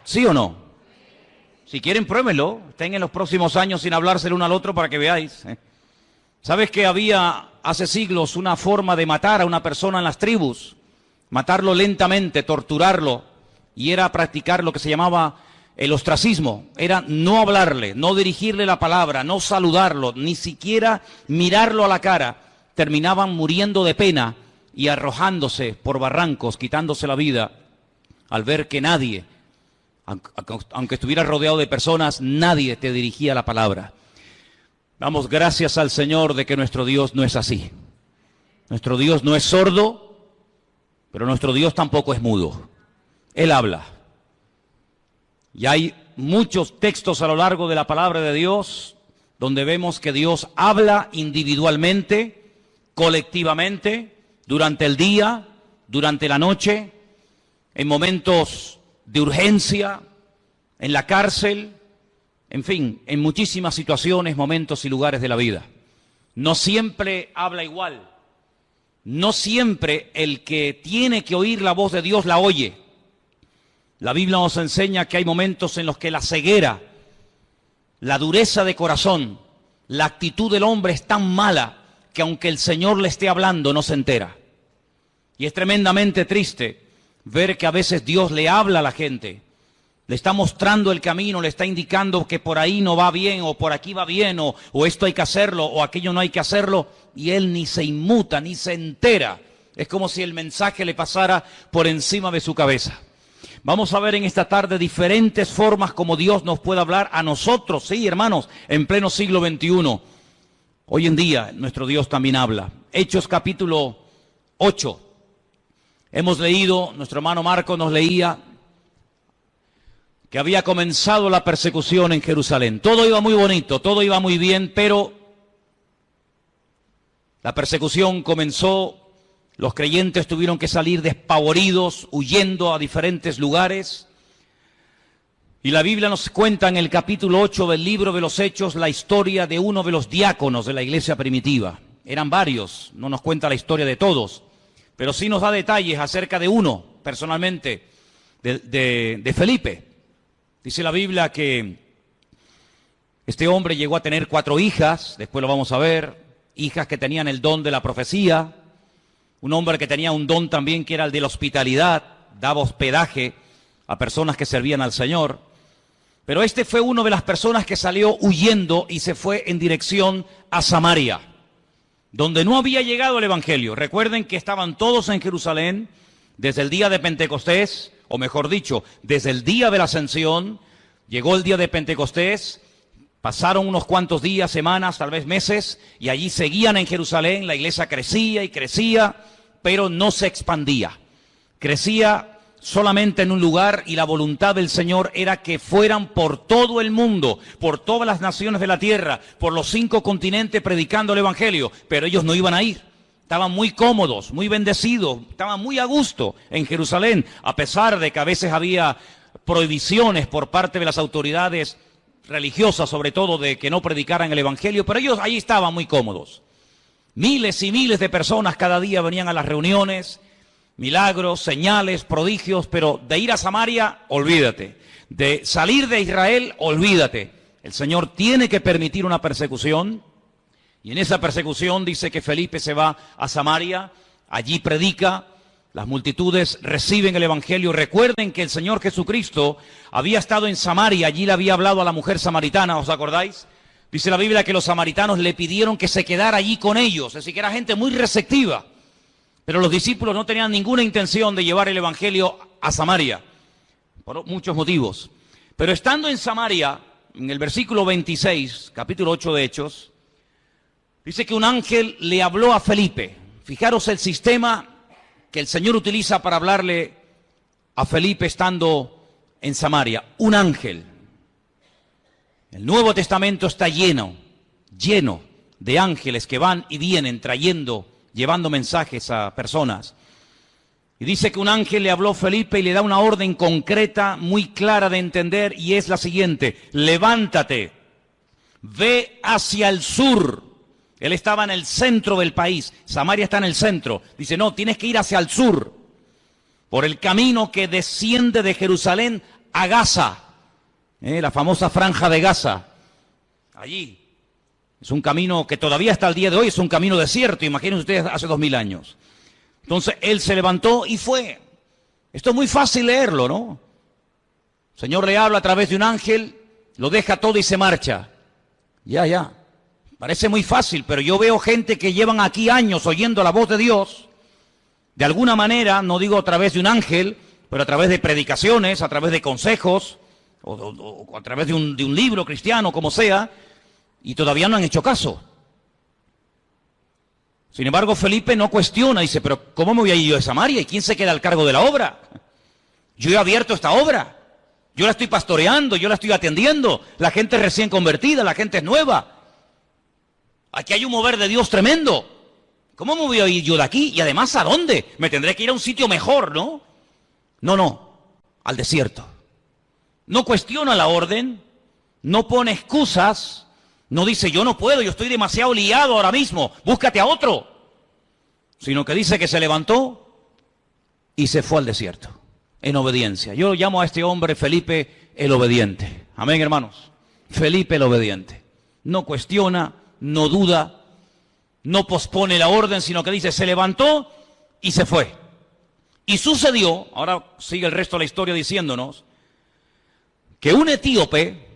¿Sí o no? Si quieren, pruébenlo. Estén en los próximos años sin hablarse el uno al otro para que veáis. ¿Sabes que había hace siglos una forma de matar a una persona en las tribus? Matarlo lentamente, torturarlo, y era practicar lo que se llamaba el ostracismo. Era no hablarle, no dirigirle la palabra, no saludarlo, ni siquiera mirarlo a la cara. Terminaban muriendo de pena y arrojándose por barrancos, quitándose la vida, al ver que nadie, aunque estuviera rodeado de personas, nadie te dirigía la palabra. Damos gracias al Señor de que nuestro Dios no es así. Nuestro Dios no es sordo, pero nuestro Dios tampoco es mudo. Él habla. Y hay muchos textos a lo largo de la palabra de Dios donde vemos que Dios habla individualmente, colectivamente, durante el día, durante la noche, en momentos de urgencia, en la cárcel, en fin, en muchísimas situaciones, momentos y lugares de la vida. No siempre habla igual. No siempre el que tiene que oír la voz de Dios la oye. La Biblia nos enseña que hay momentos en los que la ceguera, la dureza de corazón, la actitud del hombre es tan mala que aunque el Señor le esté hablando no se entera. Y es tremendamente triste ver que a veces Dios le habla a la gente, le está mostrando el camino, le está indicando que por ahí no va bien, o por aquí va bien, o esto hay que hacerlo, o aquello no hay que hacerlo, y él ni se inmuta, ni se entera. Es como si el mensaje le pasara por encima de su cabeza. Vamos a ver en esta tarde diferentes formas como Dios nos puede hablar a nosotros, sí, hermanos, en pleno siglo XXI. Hoy en día nuestro Dios también habla. Hechos capítulo 8. Hemos leído, nuestro hermano Marco nos leía, que había comenzado la persecución en Jerusalén. Todo iba muy bonito, todo iba muy bien, pero la persecución comenzó, los creyentes tuvieron que salir despavoridos, huyendo a diferentes lugares. Y la Biblia nos cuenta en el capítulo 8 del libro de los Hechos la historia de uno de los diáconos de la iglesia primitiva. Eran varios, no nos cuenta la historia de todos, pero sí nos da detalles acerca de uno, personalmente, de Felipe. Dice la Biblia que este hombre llegó a tener 4 hijas, después lo vamos a ver, hijas que tenían el don de la profecía, un hombre que tenía un don también que era el de la hospitalidad, daba hospedaje a personas que servían al Señor. Pero este fue uno de las personas que salió huyendo y se fue en dirección a Samaria, donde no había llegado el Evangelio. Recuerden que estaban todos en Jerusalén desde el día de Pentecostés, o mejor dicho, desde el día de la Ascensión. Llegó el día de Pentecostés, pasaron unos cuantos días, semanas, tal vez meses, y allí seguían en Jerusalén. La iglesia crecía y crecía, pero no se expandía. Crecía solamente en un lugar, y la voluntad del Señor era que fueran por todo el mundo, por todas las naciones de la tierra, por los 5 continentes predicando el Evangelio, pero ellos no iban a ir. Estaban muy cómodos, muy bendecidos, estaban muy a gusto en Jerusalén, a pesar de que a veces había prohibiciones por parte de las autoridades religiosas, sobre todo, de que no predicaran el Evangelio, pero ellos allí estaban muy cómodos. Miles y miles de personas cada día venían a las reuniones, milagros, señales, prodigios, pero de ir a Samaria, olvídate. De salir de Israel, olvídate. El Señor tiene que permitir una persecución. Y en esa persecución dice que Felipe se va a Samaria, allí predica, las multitudes reciben el Evangelio. Recuerden que el Señor Jesucristo había estado en Samaria, allí le había hablado a la mujer samaritana, ¿os acordáis? Dice la Biblia que los samaritanos le pidieron que se quedara allí con ellos, es decir, que era gente muy receptiva. Pero los discípulos no tenían ninguna intención de llevar el Evangelio a Samaria, por muchos motivos. Pero estando en Samaria, en el versículo 26, capítulo 8 de Hechos, dice que un ángel le habló a Felipe. Fijaros el sistema que el Señor utiliza para hablarle a Felipe estando en Samaria. Un ángel. El Nuevo Testamento está lleno de ángeles que van y vienen llevando mensajes a personas. Y dice que un ángel le habló a Felipe y le da una orden concreta, muy clara de entender, y es la siguiente: levántate, ve hacia el sur. Él estaba en el centro del país, Samaria está en el centro. Dice, no, tienes que ir hacia el sur, por el camino que desciende de Jerusalén a Gaza, la famosa franja de Gaza. Allí. Es un camino que todavía hasta el día de hoy es un camino desierto, imagínense ustedes hace 2000 años. Entonces él se levantó y fue. Esto es muy fácil leerlo, ¿no? El Señor le habla a través de un ángel, lo deja todo y se marcha. Ya. Parece muy fácil, pero yo veo gente que llevan aquí años oyendo la voz de Dios, de alguna manera, no digo a través de un ángel, pero a través de predicaciones, a través de consejos, o a través de un libro cristiano, como sea, y todavía no han hecho caso. Sin embargo, Felipe no cuestiona, dice, pero ¿cómo me voy a ir yo a Samaria? ¿Y quién se queda al cargo de la obra? Yo he abierto esta obra, yo la estoy pastoreando, yo la estoy atendiendo, la gente es recién convertida, la gente es nueva. Aquí hay un mover de Dios tremendo. ¿Cómo me voy a ir yo de aquí? Y además, ¿a dónde? Me tendré que ir a un sitio mejor, ¿no? No, al desierto. No cuestiona la orden, no pone excusas, no dice yo no puedo, yo estoy demasiado liado ahora mismo, búscate a otro. Sino que dice que se levantó y se fue al desierto, en obediencia. Yo llamo a este hombre Felipe el obediente. Amén, hermanos. Felipe el obediente. No cuestiona, no duda, no pospone la orden, sino que dice, se levantó y se fue. Y sucedió, ahora sigue el resto de la historia diciéndonos, que un etíope,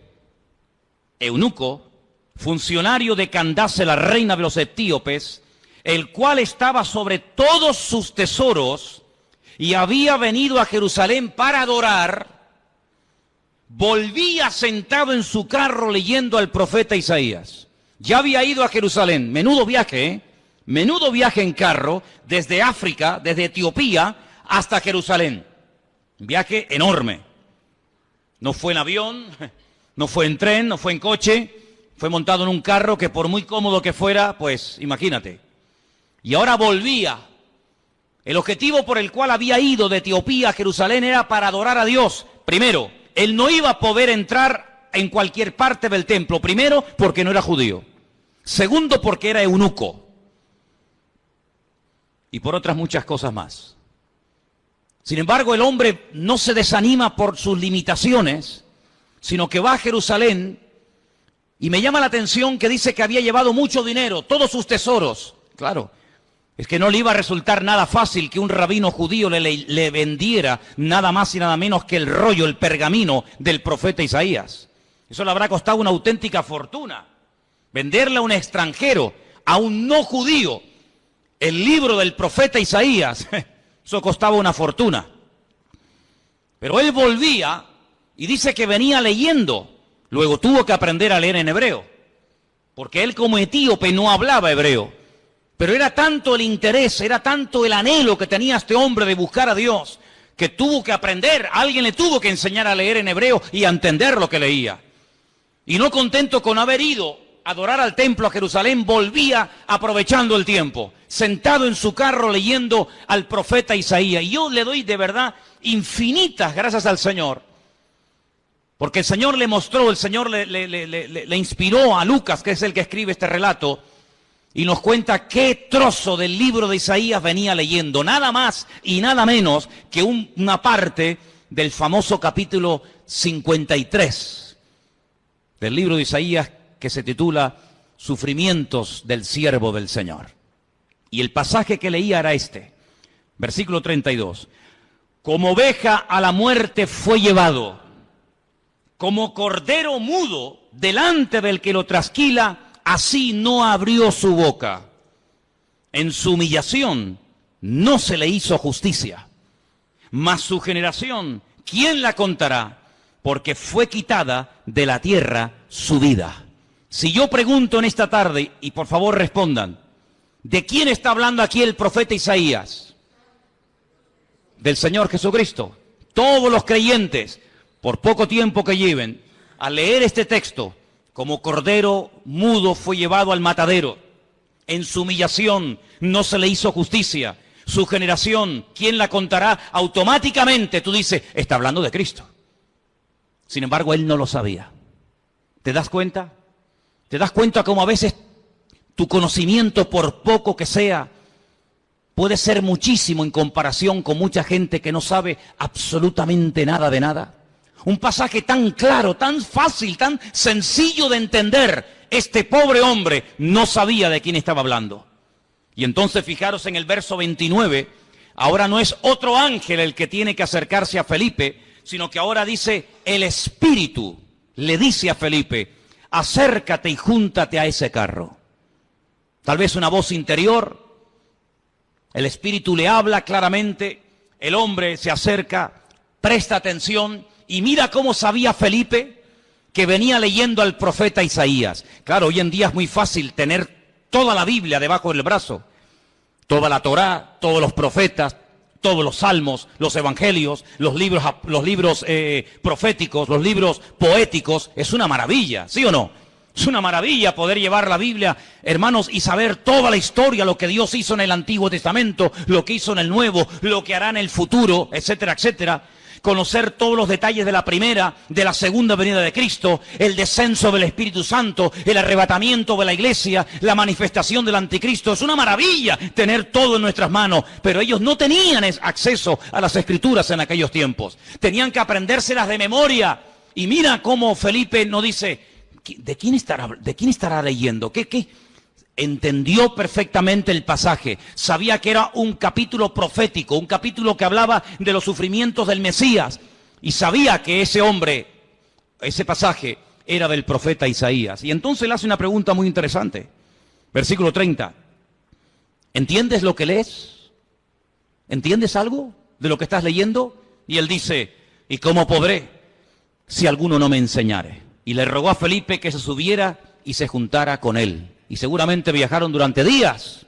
eunuco, funcionario de Candace, la reina de los etíopes, el cual estaba sobre todos sus tesoros y había venido a Jerusalén para adorar, volvía sentado en su carro leyendo al profeta Isaías. Ya había ido a Jerusalén, menudo viaje en carro, desde África, desde Etiopía hasta Jerusalén. Un viaje enorme. No fue en avión, no fue en tren, no fue en coche, fue montado en un carro que por muy cómodo que fuera, pues imagínate. Y ahora volvía. El objetivo por el cual había ido de Etiopía a Jerusalén era para adorar a Dios. Primero, él no iba a poder entrar en cualquier parte del templo. Primero, porque no era judío. Segundo, porque era eunuco. Y por otras muchas cosas más. Sin embargo, el hombre no se desanima por sus limitaciones, sino que va a Jerusalén. Y me llama la atención que dice que había llevado mucho dinero, todos sus tesoros. Claro, es que no le iba a resultar nada fácil que un rabino judío le vendiera nada más y nada menos que el rollo, el pergamino del profeta Isaías. Eso le habrá costado una auténtica fortuna. Venderle a un extranjero, a un no judío, el libro del profeta Isaías, eso costaba una fortuna. Pero él volvía y dice que venía leyendo. Luego tuvo que aprender a leer en hebreo, porque él como etíope no hablaba hebreo. Pero era tanto el interés, era tanto el anhelo que tenía este hombre de buscar a Dios, que tuvo que aprender, alguien le tuvo que enseñar a leer en hebreo y a entender lo que leía. Y no contento con haber ido a adorar al templo a Jerusalén, volvía aprovechando el tiempo, sentado en su carro leyendo al profeta Isaías. Y yo le doy de verdad infinitas gracias al Señor, porque el Señor le mostró, el Señor le inspiró a Lucas, que es el que escribe este relato, y nos cuenta qué trozo del libro de Isaías venía leyendo, nada más y nada menos que una parte del famoso capítulo 53 del libro de Isaías, que se titula Sufrimientos del siervo del Señor. Y el pasaje que leía era este, versículo 32. Como oveja a la muerte fue llevado, como cordero mudo delante del que lo trasquila, así no abrió su boca. En su humillación no se le hizo justicia. Mas su generación, ¿quién la contará? Porque fue quitada de la tierra su vida. Si yo pregunto en esta tarde, y por favor respondan, ¿de quién está hablando aquí el profeta Isaías? Del Señor Jesucristo. Todos los creyentes, por poco tiempo que lleven, al leer este texto, como cordero mudo fue llevado al matadero. En su humillación no se le hizo justicia. Su generación, ¿quién la contará? Automáticamente tú dices, está hablando de Cristo. Sin embargo, él no lo sabía. ¿Te das cuenta? ¿Te das cuenta cómo a veces tu conocimiento, por poco que sea, puede ser muchísimo en comparación con mucha gente que no sabe absolutamente nada de nada? Un pasaje tan claro, tan fácil, tan sencillo de entender. Este pobre hombre no sabía de quién estaba hablando. Y entonces fijaros en el verso 29, ahora no es otro ángel el que tiene que acercarse a Felipe, sino que ahora dice, el Espíritu le dice a Felipe, acércate y júntate a ese carro. Tal vez una voz interior, el Espíritu le habla claramente, el hombre se acerca, presta atención y mira cómo sabía Felipe que venía leyendo al profeta Isaías. Claro, hoy en día es muy fácil tener toda la Biblia debajo del brazo, toda la Torá, todos los profetas, todos los salmos, los evangelios, los libros proféticos, los libros poéticos. Es una maravilla, ¿sí o no? Es una maravilla poder llevar la Biblia, hermanos, y saber toda la historia, lo que Dios hizo en el Antiguo Testamento, lo que hizo en el Nuevo, lo que hará en el futuro, etcétera, etcétera. Conocer todos los detalles de la primera, de la segunda venida de Cristo, el descenso del Espíritu Santo, el arrebatamiento de la iglesia, la manifestación del anticristo. Es una maravilla tener todo en nuestras manos, pero ellos no tenían acceso a las Escrituras en aquellos tiempos. Tenían que aprendérselas de memoria. Y mira cómo Felipe no dice, ¿de quién estará leyendo? ¿Qué? Entendió perfectamente el pasaje, sabía que era un capítulo profético, un capítulo que hablaba de los sufrimientos del Mesías, y sabía que ese hombre, ese pasaje, era del profeta Isaías. Y entonces le hace una pregunta muy interesante. Versículo 30. ¿Entiendes lo que lees? ¿Entiendes algo de lo que estás leyendo? Y él dice, ¿y cómo podré si alguno no me enseñare? Y le rogó a Felipe que se subiera y se juntara con él. Y seguramente viajaron durante días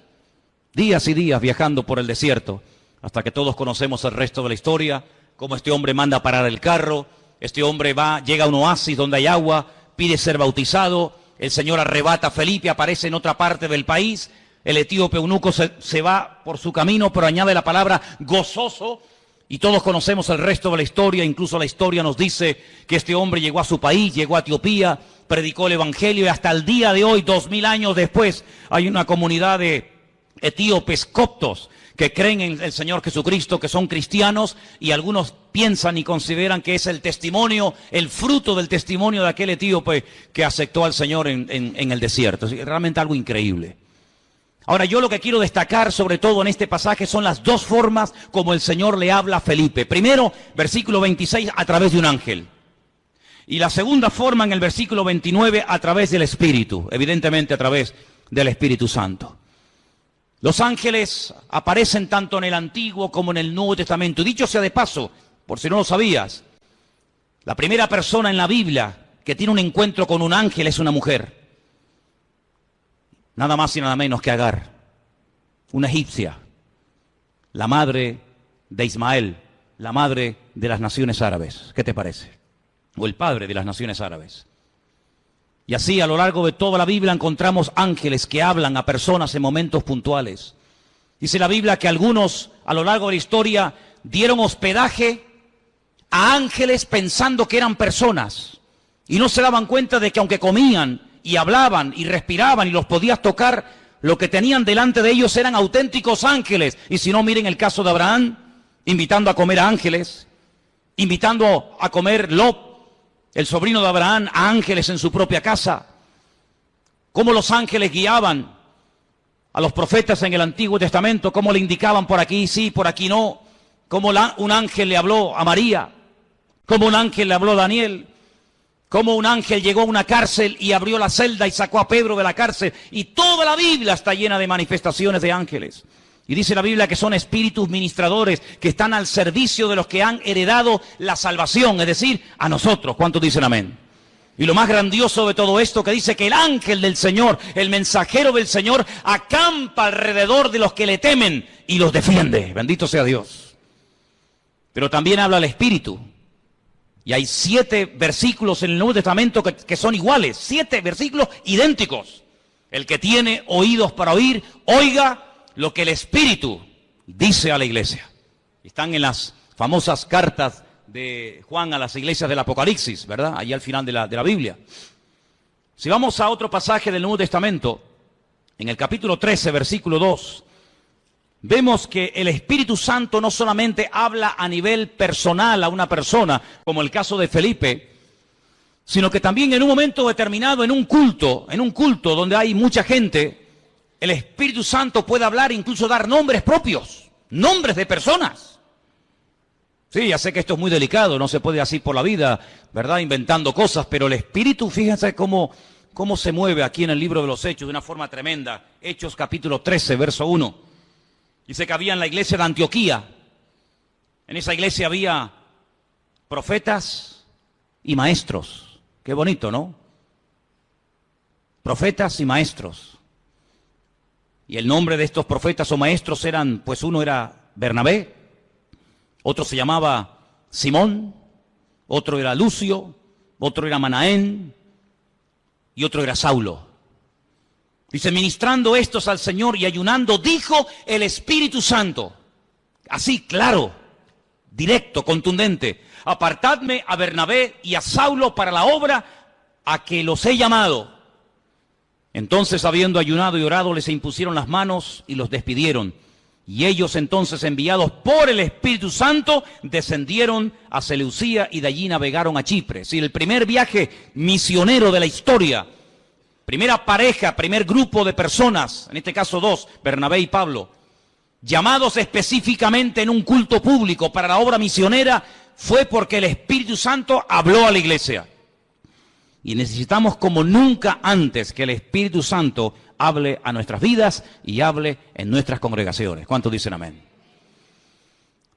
y días viajando por el desierto, hasta que todos conocemos el resto de la historia, cómo este hombre manda parar el carro, este hombre llega a un oasis donde hay agua, pide ser bautizado, el Señor arrebata a Felipe, aparece en otra parte del país, el etíope eunuco se va por su camino, pero añade la palabra gozoso, y todos conocemos el resto de la historia. Incluso la historia nos dice que este hombre llegó a su país, llegó a Etiopía, predicó el evangelio, y hasta el día de hoy, 2000 años después, hay una comunidad de etíopes coptos que creen en el Señor Jesucristo, que son cristianos, y algunos piensan y consideran que es el testimonio, el fruto del testimonio de aquel etíope que aceptó al Señor en el desierto. Es realmente algo increíble. Ahora, yo lo que quiero destacar sobre todo en este pasaje son las dos formas como el Señor le habla a Felipe. Primero, versículo 26, a través de un ángel. Y la segunda forma en el versículo 29, a través del Espíritu, evidentemente a través del Espíritu Santo. Los ángeles aparecen tanto en el Antiguo como en el Nuevo Testamento. Y dicho sea de paso, por si no lo sabías, la primera persona en la Biblia que tiene un encuentro con un ángel es una mujer. Nada más y nada menos que Agar, una egipcia, la madre de Ismael, la madre de las naciones árabes. ¿Qué te parece? O el padre de las naciones árabes. Y así a lo largo de toda la Biblia encontramos ángeles que hablan a personas en momentos puntuales. Dice la Biblia que algunos a lo largo de la historia dieron hospedaje a ángeles pensando que eran personas. Y no se daban cuenta de que aunque comían y hablaban y respiraban y los podías tocar, lo que tenían delante de ellos eran auténticos ángeles. Y si no, miren el caso de Abraham, invitando a comer a ángeles, invitando a comer Lot, el sobrino de Abraham, a ángeles en su propia casa. Cómo los ángeles guiaban a los profetas en el Antiguo Testamento, cómo le indicaban por aquí sí, por aquí no, cómo un ángel le habló a María, cómo un ángel le habló a Daniel, cómo un ángel llegó a una cárcel y abrió la celda y sacó a Pedro de la cárcel. Y toda la Biblia está llena de manifestaciones de ángeles. Y dice la Biblia que son espíritus ministradores que están al servicio de los que han heredado la salvación, es decir, a nosotros. ¿Cuántos dicen amén? Y lo más grandioso de todo esto que dice que el ángel del Señor, el mensajero del Señor, acampa alrededor de los que le temen y los defiende. Bendito sea Dios. Pero también habla el Espíritu. Y hay 7 versículos en el Nuevo Testamento que son iguales, 7 versículos idénticos. El que tiene oídos para oír, oiga lo que el Espíritu dice a la iglesia. Están en las famosas cartas de Juan a las iglesias del Apocalipsis, ¿verdad? Allí al final de la Biblia. Si vamos a otro pasaje del Nuevo Testamento, en el capítulo 13, versículo 2, vemos que el Espíritu Santo no solamente habla a nivel personal a una persona, como el caso de Felipe, sino que también en un momento determinado, en un culto donde hay mucha gente, el Espíritu Santo puede hablar e incluso dar nombres propios, nombres de personas. Sí, ya sé que esto es muy delicado, no se puede así por la vida, ¿verdad? Inventando cosas, pero el Espíritu, fíjense cómo se mueve aquí en el libro de los Hechos de una forma tremenda. Hechos capítulo 13, verso 1. Dice que había en la iglesia de Antioquía, en esa iglesia había profetas y maestros. Qué bonito, ¿no? Profetas y maestros. Y el nombre de estos profetas o maestros eran, pues uno era Bernabé, otro se llamaba Simón, otro era Lucio, otro era Manaén y otro era Saulo. Dice, ministrando estos al Señor y ayunando, dijo el Espíritu Santo, así claro, directo, contundente, apartadme a Bernabé y a Saulo para la obra a que los he llamado. Entonces, habiendo ayunado y orado, les impusieron las manos y los despidieron. Y ellos entonces, enviados por el Espíritu Santo, descendieron a Seleucía y de allí navegaron a Chipre. Es decir, el primer viaje misionero de la historia, primera pareja, primer grupo de personas, en este caso dos, Bernabé y Pablo, llamados específicamente en un culto público para la obra misionera, fue porque el Espíritu Santo habló a la iglesia. Y necesitamos como nunca antes que el Espíritu Santo hable a nuestras vidas y hable en nuestras congregaciones. ¿Cuántos dicen amén?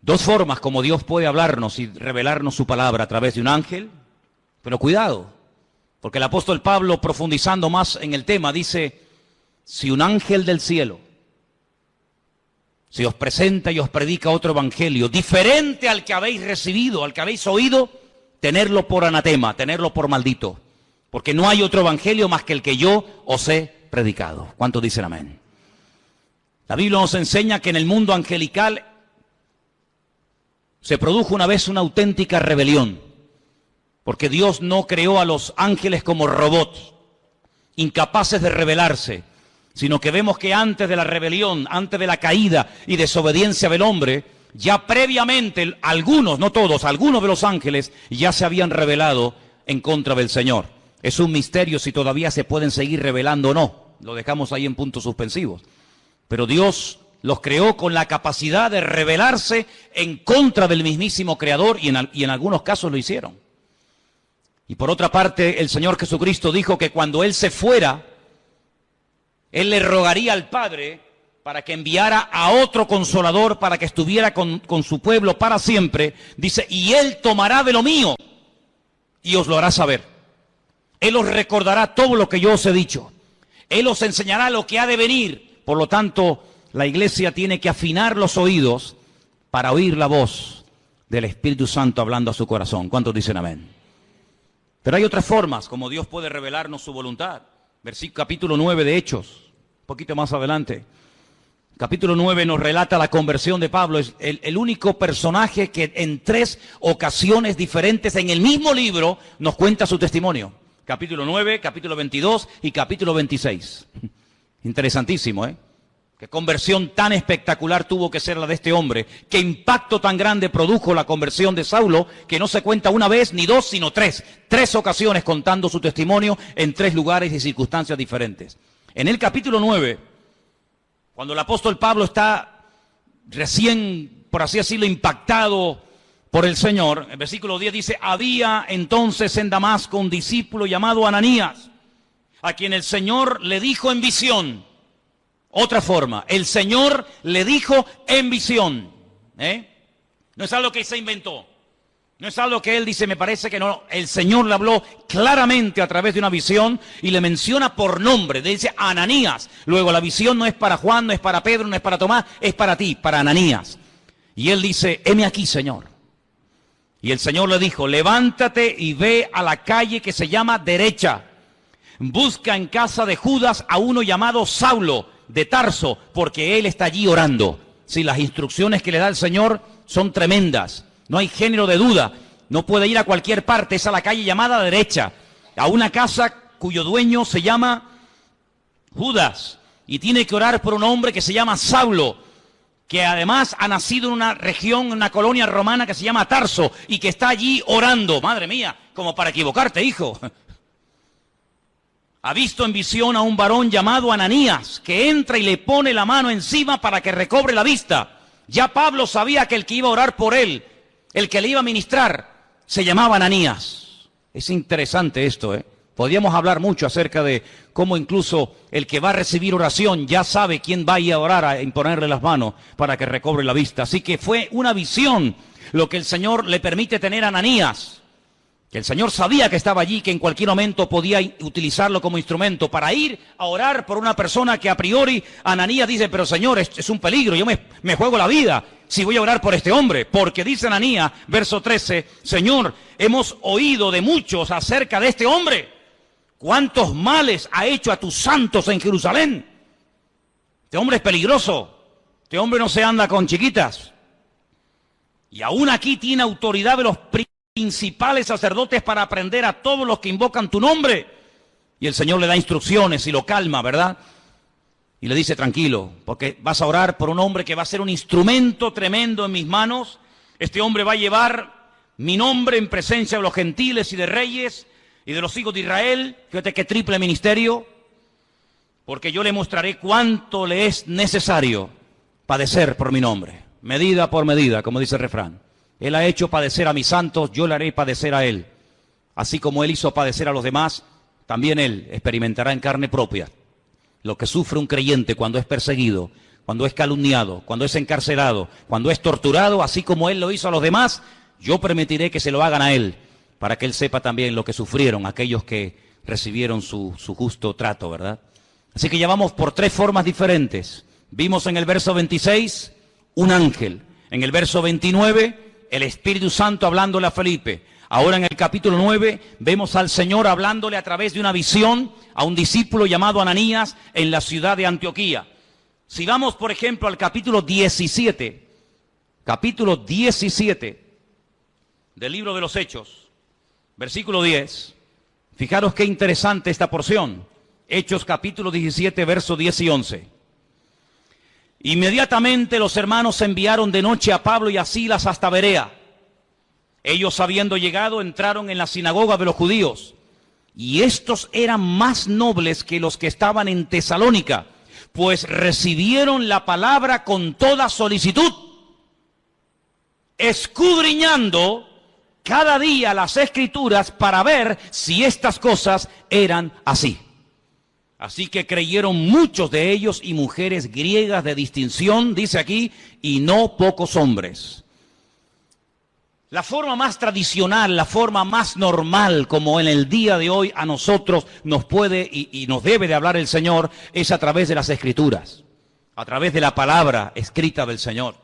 Dos formas como Dios puede hablarnos y revelarnos su palabra a través de un ángel, pero cuidado, porque el apóstol Pablo, profundizando más en el tema, dice, si un ángel del cielo se os presenta y os predica otro evangelio diferente al que habéis recibido, al que habéis oído, tenerlo por anatema, tenerlo por maldito, porque no hay otro evangelio más que el que yo os he predicado. ¿Cuántos dicen amén? La Biblia nos enseña que en el mundo angelical se produjo una vez una auténtica rebelión, porque Dios no creó a los ángeles como robots, incapaces de rebelarse, sino que vemos que antes de la rebelión, antes de la caída y desobediencia del hombre, ya previamente algunos, no todos, algunos de los ángeles ya se habían rebelado en contra del Señor. Es un misterio si todavía se pueden seguir rebelando o no. Lo dejamos ahí en puntos suspensivos. Pero Dios los creó con la capacidad de rebelarse en contra del mismísimo Creador y en algunos casos lo hicieron. Y por otra parte, el Señor Jesucristo dijo que cuando Él se fuera, Él le rogaría al Padre para que enviara a otro Consolador para que estuviera con su pueblo para siempre. Dice, y Él tomará de lo mío y os lo hará saber. Él os recordará todo lo que yo os he dicho. Él os enseñará lo que ha de venir. Por lo tanto, la iglesia tiene que afinar los oídos para oír la voz del Espíritu Santo hablando a su corazón. ¿Cuántos dicen amén? Pero hay otras formas como Dios puede revelarnos su voluntad. Capítulo 9 de Hechos, un poquito más adelante. Capítulo 9 nos relata la conversión de Pablo. Es el único personaje que en 3 ocasiones diferentes en el mismo libro nos cuenta su testimonio. Capítulo 9, capítulo 22 y capítulo 26. Interesantísimo, ¿eh? Qué conversión tan espectacular tuvo que ser la de este hombre. Qué impacto tan grande produjo la conversión de Saulo, que no se cuenta una vez ni dos, sino 3. 3 ocasiones contando su testimonio en 3 lugares y circunstancias diferentes. En el capítulo 9, cuando el apóstol Pablo está recién, por así decirlo, impactado por el Señor, el versículo 10 dice, había entonces en Damasco un discípulo llamado Ananías, a quien el Señor le dijo en visión. Otra forma, el Señor le dijo en visión. No es algo que se inventó, no es algo que él dice, me parece que no. El Señor le habló claramente a través de una visión y le menciona por nombre, le dice Ananías. Luego la visión no es para Juan, no es para Pedro, no es para Tomás, es para ti, para Ananías. Y él dice, heme aquí, Señor. Y el Señor le dijo, levántate y ve a la calle que se llama Derecha. Busca en casa de Judas a uno llamado Saulo de Tarso, porque él está allí orando. Sí, las instrucciones que le da el Señor son tremendas. No hay género de duda. No puede ir a cualquier parte. Es a la calle llamada Derecha, a una casa cuyo dueño se llama Judas. Y tiene que orar por un hombre que se llama Saulo, que además ha nacido en una región, en una colonia romana que se llama Tarso, y que está allí orando. Madre mía, como para equivocarte, hijo. Ha visto en visión a un varón llamado Ananías, que entra y le pone la mano encima para que recobre la vista. Ya Pablo sabía que el que iba a orar por él, el que le iba a ministrar, se llamaba Ananías. Es interesante esto, ¿eh? Podríamos hablar mucho acerca de cómo incluso el que va a recibir oración ya sabe quién va a ir a orar, a imponerle las manos para que recobre la vista. Así que fue una visión lo que el Señor le permite tener a Ananías. Que el Señor sabía que estaba allí, que en cualquier momento podía utilizarlo como instrumento para ir a orar por una persona que a priori Ananías dice, pero Señor, es un peligro, yo me juego la vida si voy a orar por este hombre. Porque dice Ananías, verso 13, Señor, hemos oído de muchos acerca de este hombre. ¿Cuántos males ha hecho a tus santos en Jerusalén? Este hombre es peligroso. Este hombre no se anda con chiquitas. Y aún aquí tiene autoridad de los principales sacerdotes para aprender a todos los que invocan tu nombre. Y el Señor le da instrucciones y lo calma, ¿verdad? Y le dice, tranquilo, porque vas a orar por un hombre que va a ser un instrumento tremendo en mis manos. Este hombre va a llevar mi nombre en presencia de los gentiles y de reyes y de los hijos de Israel. Fíjate qué triple ministerio, porque yo le mostraré cuánto le es necesario padecer por mi nombre, medida por medida, como dice el refrán. Él ha hecho padecer a mis santos, yo le haré padecer a él. Así como él hizo padecer a los demás, también él experimentará en carne propia lo que sufre un creyente cuando es perseguido, cuando es calumniado, cuando es encarcelado, cuando es torturado. Así como él lo hizo a los demás, yo permitiré que se lo hagan a él, para que él sepa también lo que sufrieron aquellos que recibieron su justo trato, ¿verdad? Así que ya vamos por tres formas diferentes. Vimos en el verso 26 un ángel. En el verso 29, el Espíritu Santo hablándole a Felipe. Ahora en el capítulo 9 vemos al Señor hablándole a través de una visión a un discípulo llamado Ananías en la ciudad de Antioquía. Si vamos, por ejemplo, al capítulo 17 del libro de los Hechos, versículo 10, fijaros qué interesante esta porción. Hechos capítulo 17, versos 10 y 11. Inmediatamente los hermanos enviaron de noche a Pablo y a Silas hasta Berea. Ellos, habiendo llegado, entraron en la sinagoga de los judíos. Y estos eran más nobles que los que estaban en Tesalónica, pues recibieron la palabra con toda solicitud, escudriñando cada día las Escrituras para ver si estas cosas eran así. Así que creyeron muchos de ellos y mujeres griegas de distinción, dice aquí, y no pocos hombres. La forma más tradicional, la forma más normal, como en el día de hoy a nosotros nos puede y nos debe de hablar el Señor, es a través de las Escrituras, a través de la palabra escrita del Señor.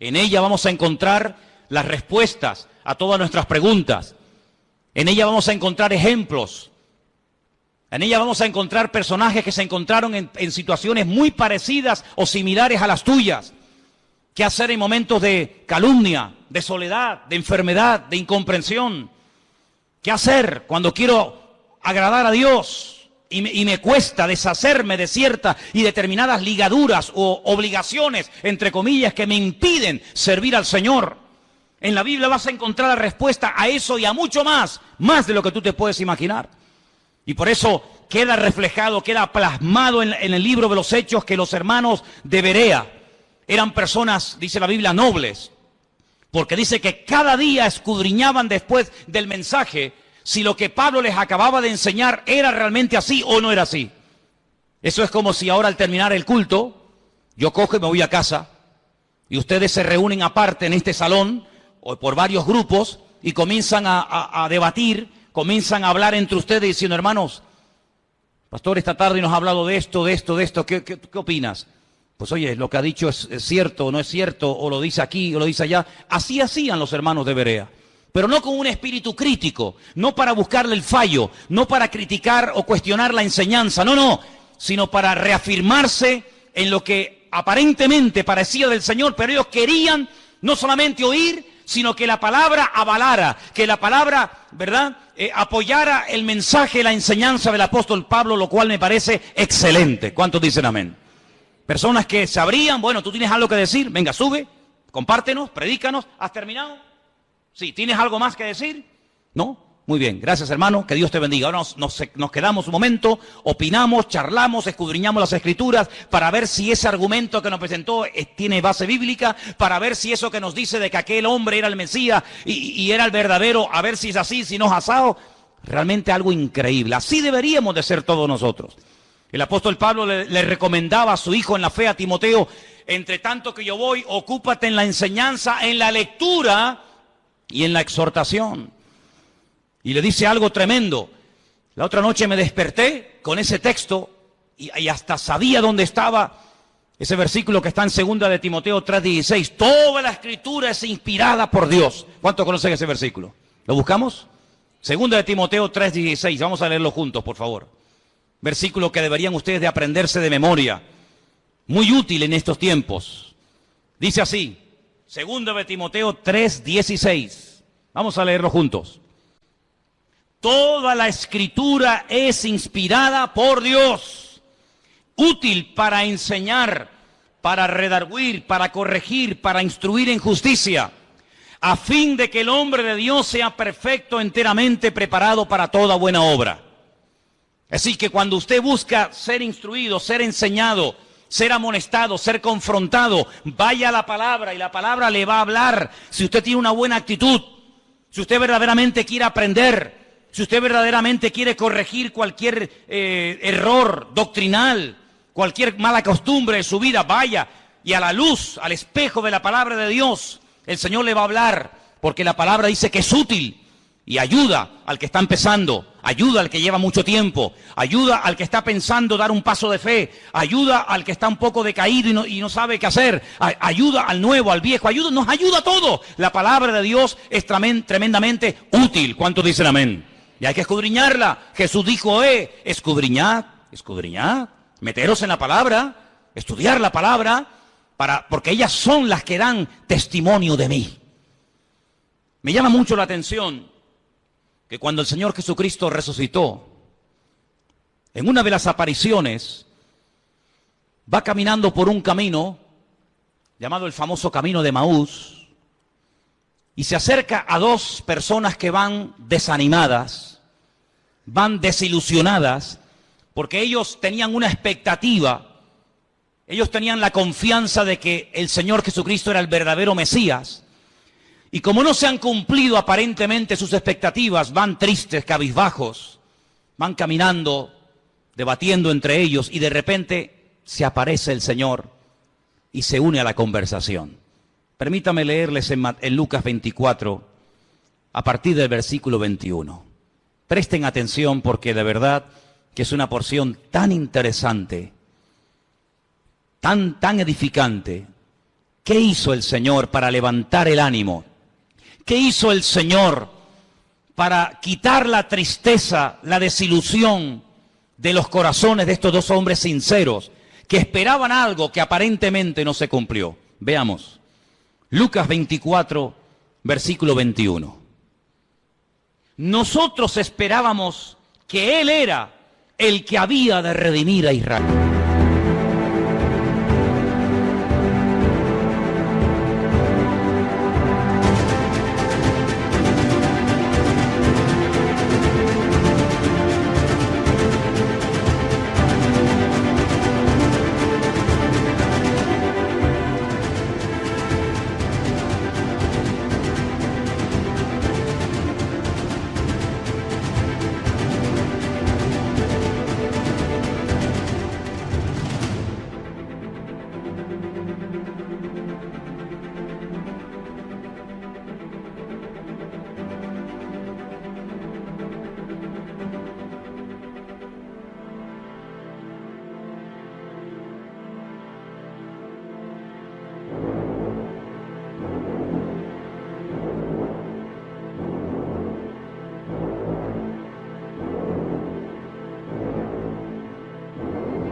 En ella vamos a encontrar las respuestas a todas nuestras preguntas. En ella vamos a encontrar ejemplos. En ella vamos a encontrar personajes que se encontraron en situaciones muy parecidas o similares a las tuyas. ¿Qué hacer en momentos de calumnia, de soledad, de enfermedad, de incomprensión? ¿Qué hacer cuando quiero agradar a Dios y me cuesta deshacerme de ciertas y determinadas ligaduras o obligaciones, entre comillas, que me impiden servir al Señor? En la Biblia vas a encontrar la respuesta a eso y a mucho más de lo que tú te puedes imaginar. Y por eso queda reflejado, queda plasmado en el libro de los Hechos que los hermanos de Berea eran personas, dice la Biblia, nobles, porque dice que cada día escudriñaban después del mensaje si lo que Pablo les acababa de enseñar era realmente así o no era así. Eso es como si ahora al terminar el culto, yo cojo y me voy a casa, y ustedes se reúnen aparte en este salón, o por varios grupos, y comienzan a debatir, comienzan a hablar entre ustedes diciendo, hermanos, pastor, esta tarde nos ha hablado de esto, ¿qué opinas? Pues oye, lo que ha dicho es cierto o no es cierto, o lo dice aquí o lo dice allá. Así hacían los hermanos de Berea, pero no con un espíritu crítico, no para buscarle el fallo, no para criticar o cuestionar la enseñanza, no, sino para reafirmarse en lo que aparentemente parecía del Señor, pero ellos querían no solamente oír, sino que la palabra avalara, que la palabra, ¿verdad?, apoyara el mensaje, la enseñanza del apóstol Pablo, lo cual me parece excelente. ¿Cuántos dicen amén? Personas que sabrían, bueno, tú tienes algo que decir, venga, sube, compártenos, predícanos, ¿has terminado? Sí, ¿tienes algo más que decir? ¿No? Muy bien, gracias hermano, que Dios te bendiga. Ahora nos quedamos un momento, opinamos, charlamos, escudriñamos las Escrituras para ver si ese argumento que nos presentó tiene base bíblica, para ver si eso que nos dice de que aquel hombre era el Mesías y era el verdadero, a ver si es así, si no es asado. Realmente algo increíble. Así deberíamos de ser todos nosotros. El apóstol Pablo le recomendaba a su hijo en la fe, a Timoteo, entre tanto que yo voy, ocúpate en la enseñanza, en la lectura y en la exhortación. Y le dice algo tremendo. La otra noche me desperté con ese texto y hasta sabía dónde estaba ese versículo que está en 2 de Timoteo 3:16. Toda la Escritura es inspirada por Dios. ¿Cuántos conocen ese versículo? ¿Lo buscamos? 2 de Timoteo 3:16. Vamos a leerlo juntos, por favor. Versículo que deberían ustedes de aprenderse de memoria. Muy útil en estos tiempos. Dice así, 2 de Timoteo 3:16. Vamos a leerlo juntos. Toda la Escritura es inspirada por Dios, útil para enseñar, para redarguir, para corregir, para instruir en justicia, a fin de que el hombre de Dios sea perfecto, enteramente preparado para toda buena obra. Así que cuando usted busca ser instruido, ser enseñado, ser amonestado, ser confrontado, vaya a la palabra y la palabra le va a hablar. Si usted tiene una buena actitud, si usted verdaderamente quiere aprender, si usted verdaderamente quiere corregir cualquier error doctrinal, cualquier mala costumbre de su vida, vaya y a la luz, al espejo de la palabra de Dios, el Señor le va a hablar, porque la palabra dice que es útil y ayuda al que está empezando, ayuda al que lleva mucho tiempo, ayuda al que está pensando dar un paso de fe, ayuda al que está un poco decaído y no sabe qué hacer, ayuda al nuevo, al viejo, nos ayuda a todo. La palabra de Dios es tremendamente útil. ¿Cuántos dicen amén? Y hay que escudriñarla. Jesús dijo, escudriñad, meteros en la palabra, estudiar la palabra, porque ellas son las que dan testimonio de mí. Me llama mucho la atención que cuando el Señor Jesucristo resucitó, en una de las apariciones, va caminando por un camino, llamado el famoso camino de Maús, y se acerca a dos personas que van desanimadas, van desilusionadas, porque ellos tenían una expectativa, ellos tenían la confianza de que el Señor Jesucristo era el verdadero Mesías, y como no se han cumplido aparentemente sus expectativas, van tristes, cabizbajos, van caminando, debatiendo entre ellos, y de repente se aparece el Señor y se une a la conversación. Permítame leerles en Lucas 24, a partir del versículo 21. Presten atención porque de verdad que es una porción tan interesante, tan edificante. ¿Qué hizo el Señor para levantar el ánimo? ¿Qué hizo el Señor para quitar la tristeza, la desilusión de los corazones de estos dos hombres sinceros que esperaban algo que aparentemente no se cumplió? Veamos. Lucas 24, versículo 21. Nosotros esperábamos que Él era el que había de redimir a Israel.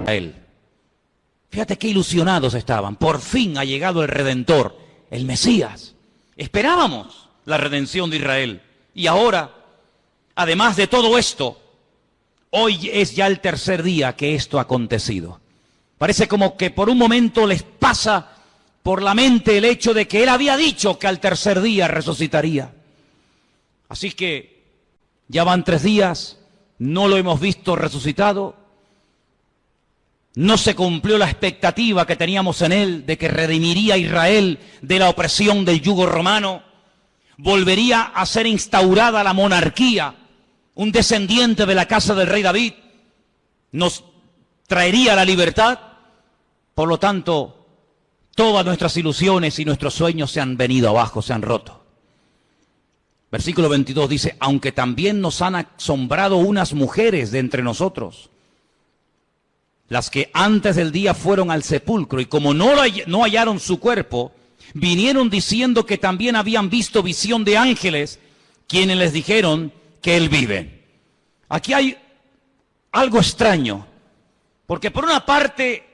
Él. Fíjate qué ilusionados estaban. Por fin ha llegado el Redentor, el Mesías. Esperábamos la redención de Israel. Y ahora, además de todo esto, hoy es ya el tercer día que esto ha acontecido. Parece como que por un momento les pasa por la mente el hecho de que Él había dicho que al tercer día resucitaría. Así que ya van 3 días, no lo hemos visto resucitado. No se cumplió la expectativa que teníamos en Él de que redimiría a Israel de la opresión del yugo romano. Volvería a ser instaurada la monarquía. Un descendiente de la casa del rey David nos traería la libertad. Por lo tanto, todas nuestras ilusiones y nuestros sueños se han venido abajo, se han roto. Versículo 22 dice, aunque también nos han asombrado unas mujeres de entre nosotros, las que antes del día fueron al sepulcro, y como no hallaron su cuerpo, vinieron diciendo que también habían visto visión de ángeles, quienes les dijeron que Él vive. Aquí hay algo extraño, porque por una parte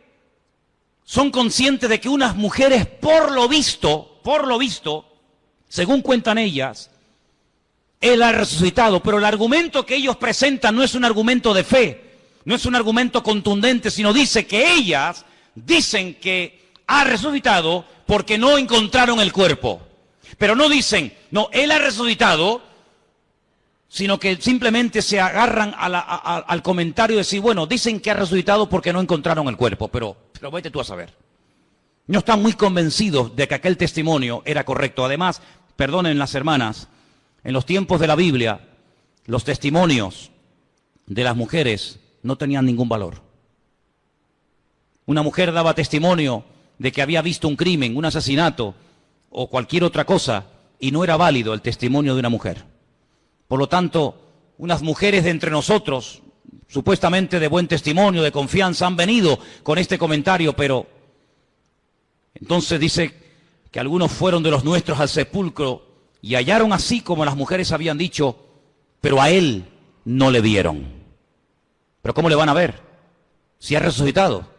son conscientes de que unas mujeres, por lo visto, según cuentan ellas, Él ha resucitado, pero el argumento que ellos presentan no es un argumento de fe, no es un argumento contundente, sino dice que ellas dicen que ha resucitado porque no encontraron el cuerpo. Pero no dicen, no, Él ha resucitado, sino que simplemente se agarran al comentario de decir, bueno, dicen que ha resucitado porque no encontraron el cuerpo, pero vete tú a saber. No están muy convencidos de que aquel testimonio era correcto. Además, perdonen las hermanas, en los tiempos de la Biblia, los testimonios de las mujeres no tenían ningún valor. Una mujer daba testimonio de que había visto un crimen, un asesinato o cualquier otra cosa, y no era válido el testimonio de una mujer. Por lo tanto, unas mujeres de entre nosotros, supuestamente de buen testimonio, de confianza, han venido con este comentario, pero entonces dice que algunos fueron de los nuestros al sepulcro y hallaron así como las mujeres habían dicho, pero a Él no le vieron. ¿Pero cómo le van a ver si ha resucitado?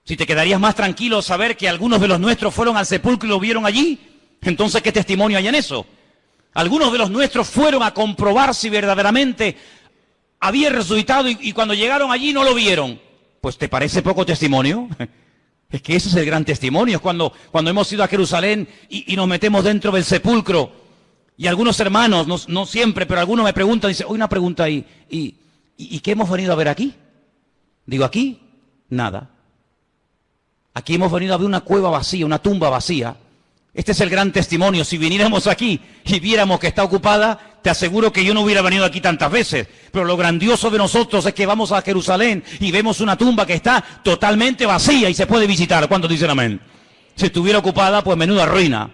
Si te quedarías más tranquilo saber que algunos de los nuestros fueron al sepulcro y lo vieron allí, entonces ¿qué testimonio hay en eso? Algunos de los nuestros fueron a comprobar si verdaderamente había resucitado y cuando llegaron allí no lo vieron. Pues ¿te parece poco testimonio? Es que ese es el gran testimonio. Es cuando hemos ido a Jerusalén y nos metemos dentro del sepulcro y algunos hermanos, no siempre, pero algunos me preguntan, dicen, hoy una pregunta ahí, ¿y qué hemos venido a ver aquí? Digo, aquí, nada. Aquí hemos venido a ver una cueva vacía, una tumba vacía. Este es el gran testimonio. Si viniéramos aquí y viéramos que está ocupada, te aseguro que yo no hubiera venido aquí tantas veces. Pero lo grandioso de nosotros es que vamos a Jerusalén y vemos una tumba que está totalmente vacía y se puede visitar. ¿Cuántos dicen amén? Si estuviera ocupada, pues menuda ruina.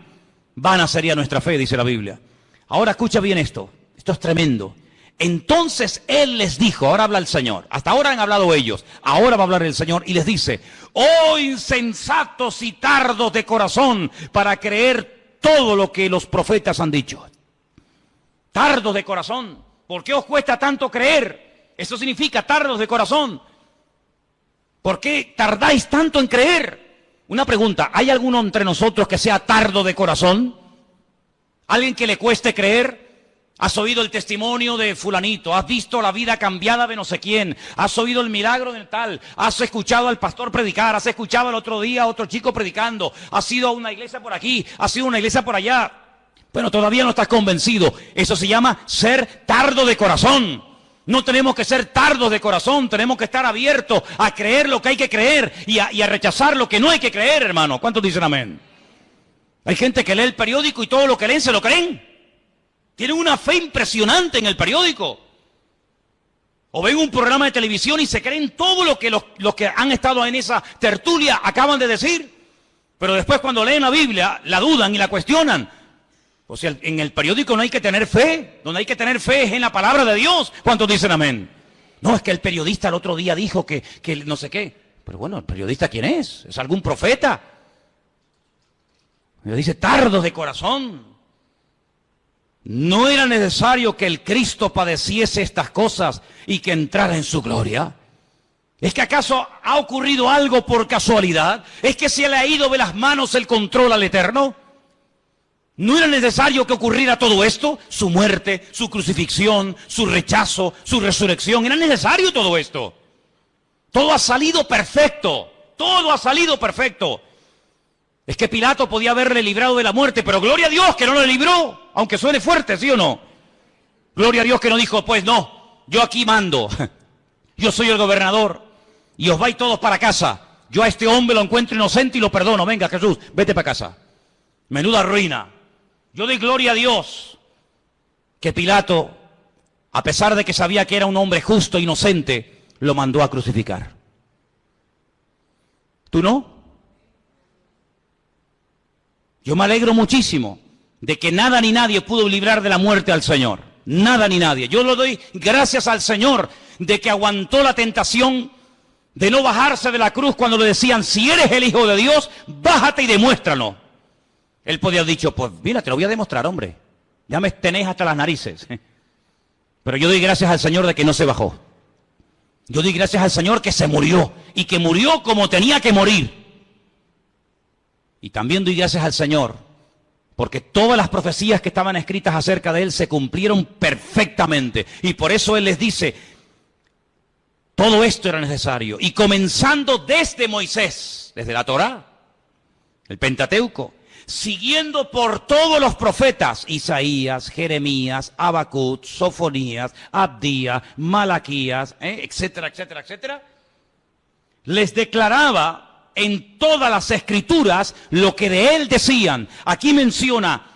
Vana sería nuestra fe, dice la Biblia. Ahora escucha bien esto. Esto es tremendo. Entonces Él les dijo, ahora habla el Señor, hasta ahora han hablado ellos, ahora va a hablar el Señor y les dice, oh insensatos y tardos de corazón para creer todo lo que los profetas han dicho. Tardos de corazón, ¿por qué os cuesta tanto creer? Eso significa tardos de corazón. ¿Por qué tardáis tanto en creer? Una pregunta, ¿hay alguno entre nosotros que sea tardo de corazón? ¿Alguien que le cueste creer? Has oído el testimonio de fulanito, has visto la vida cambiada de no sé quién, has oído el milagro del tal, has escuchado al pastor predicar, has escuchado el otro día a otro chico predicando, has ido a una iglesia por aquí, has ido a una iglesia por allá, pero todavía no estás convencido. Eso se llama ser tardo de corazón. No tenemos que ser tardos de corazón, tenemos que estar abiertos a creer lo que hay que creer y a rechazar lo que no hay que creer, hermano. ¿Cuántos dicen amén? Hay gente que lee el periódico y todo lo que leen se lo creen. Tienen una fe impresionante en el periódico. O ven un programa de televisión y se creen todo lo que los que han estado en esa tertulia acaban de decir. Pero después cuando leen la Biblia, la dudan y la cuestionan. O sea, en el periódico no hay que tener fe. Donde hay que tener fe es en la palabra de Dios. ¿Cuántos dicen amén? No, es que el periodista el otro día dijo que no sé qué. Pero bueno, ¿el periodista quién es? ¿Es algún profeta? Me dice, tardos de corazón. ¿No era necesario que el Cristo padeciese estas cosas y que entrara en su gloria? ¿Es que acaso ha ocurrido algo por casualidad? ¿Es que se le ha ido de las manos el control al Eterno? ¿No era necesario que ocurriera todo esto? Su muerte, su crucifixión, su rechazo, su resurrección. ¿Era necesario todo esto? Todo ha salido perfecto. Todo ha salido perfecto. Es que Pilato podía haberle librado de la muerte, pero gloria a Dios que no lo libró, aunque suene fuerte, ¿sí o no? Gloria a Dios que no dijo, pues no, yo aquí mando. Yo soy el gobernador y os vais todos para casa. Yo a este hombre lo encuentro inocente y lo perdono. Venga, Jesús, vete para casa. Menuda ruina. Yo doy gloria a Dios que Pilato, a pesar de que sabía que era un hombre justo e inocente, lo mandó a crucificar. ¿Tú no? Yo me alegro muchísimo de que nada ni nadie pudo librar de la muerte al Señor. Nada ni nadie. Yo lo doy gracias al Señor de que aguantó la tentación de no bajarse de la cruz cuando le decían, si eres el Hijo de Dios, bájate y demuéstralo. Él podía haber dicho, pues mira, te lo voy a demostrar, hombre. Ya me tenéis hasta las narices. Pero yo doy gracias al Señor de que no se bajó. Yo doy gracias al Señor que se murió y que murió como tenía que morir. Y también doy gracias al Señor porque todas las profecías que estaban escritas acerca de Él se cumplieron perfectamente. Y por eso Él les dice, todo esto era necesario. Y comenzando desde Moisés, desde la Torá, el Pentateuco, siguiendo por todos los profetas, Isaías, Jeremías, Habacuc, Sofonías, Abdías, Malaquías, etcétera, etcétera, etcétera, les declaraba en todas las escrituras lo que de él decían. Aquí menciona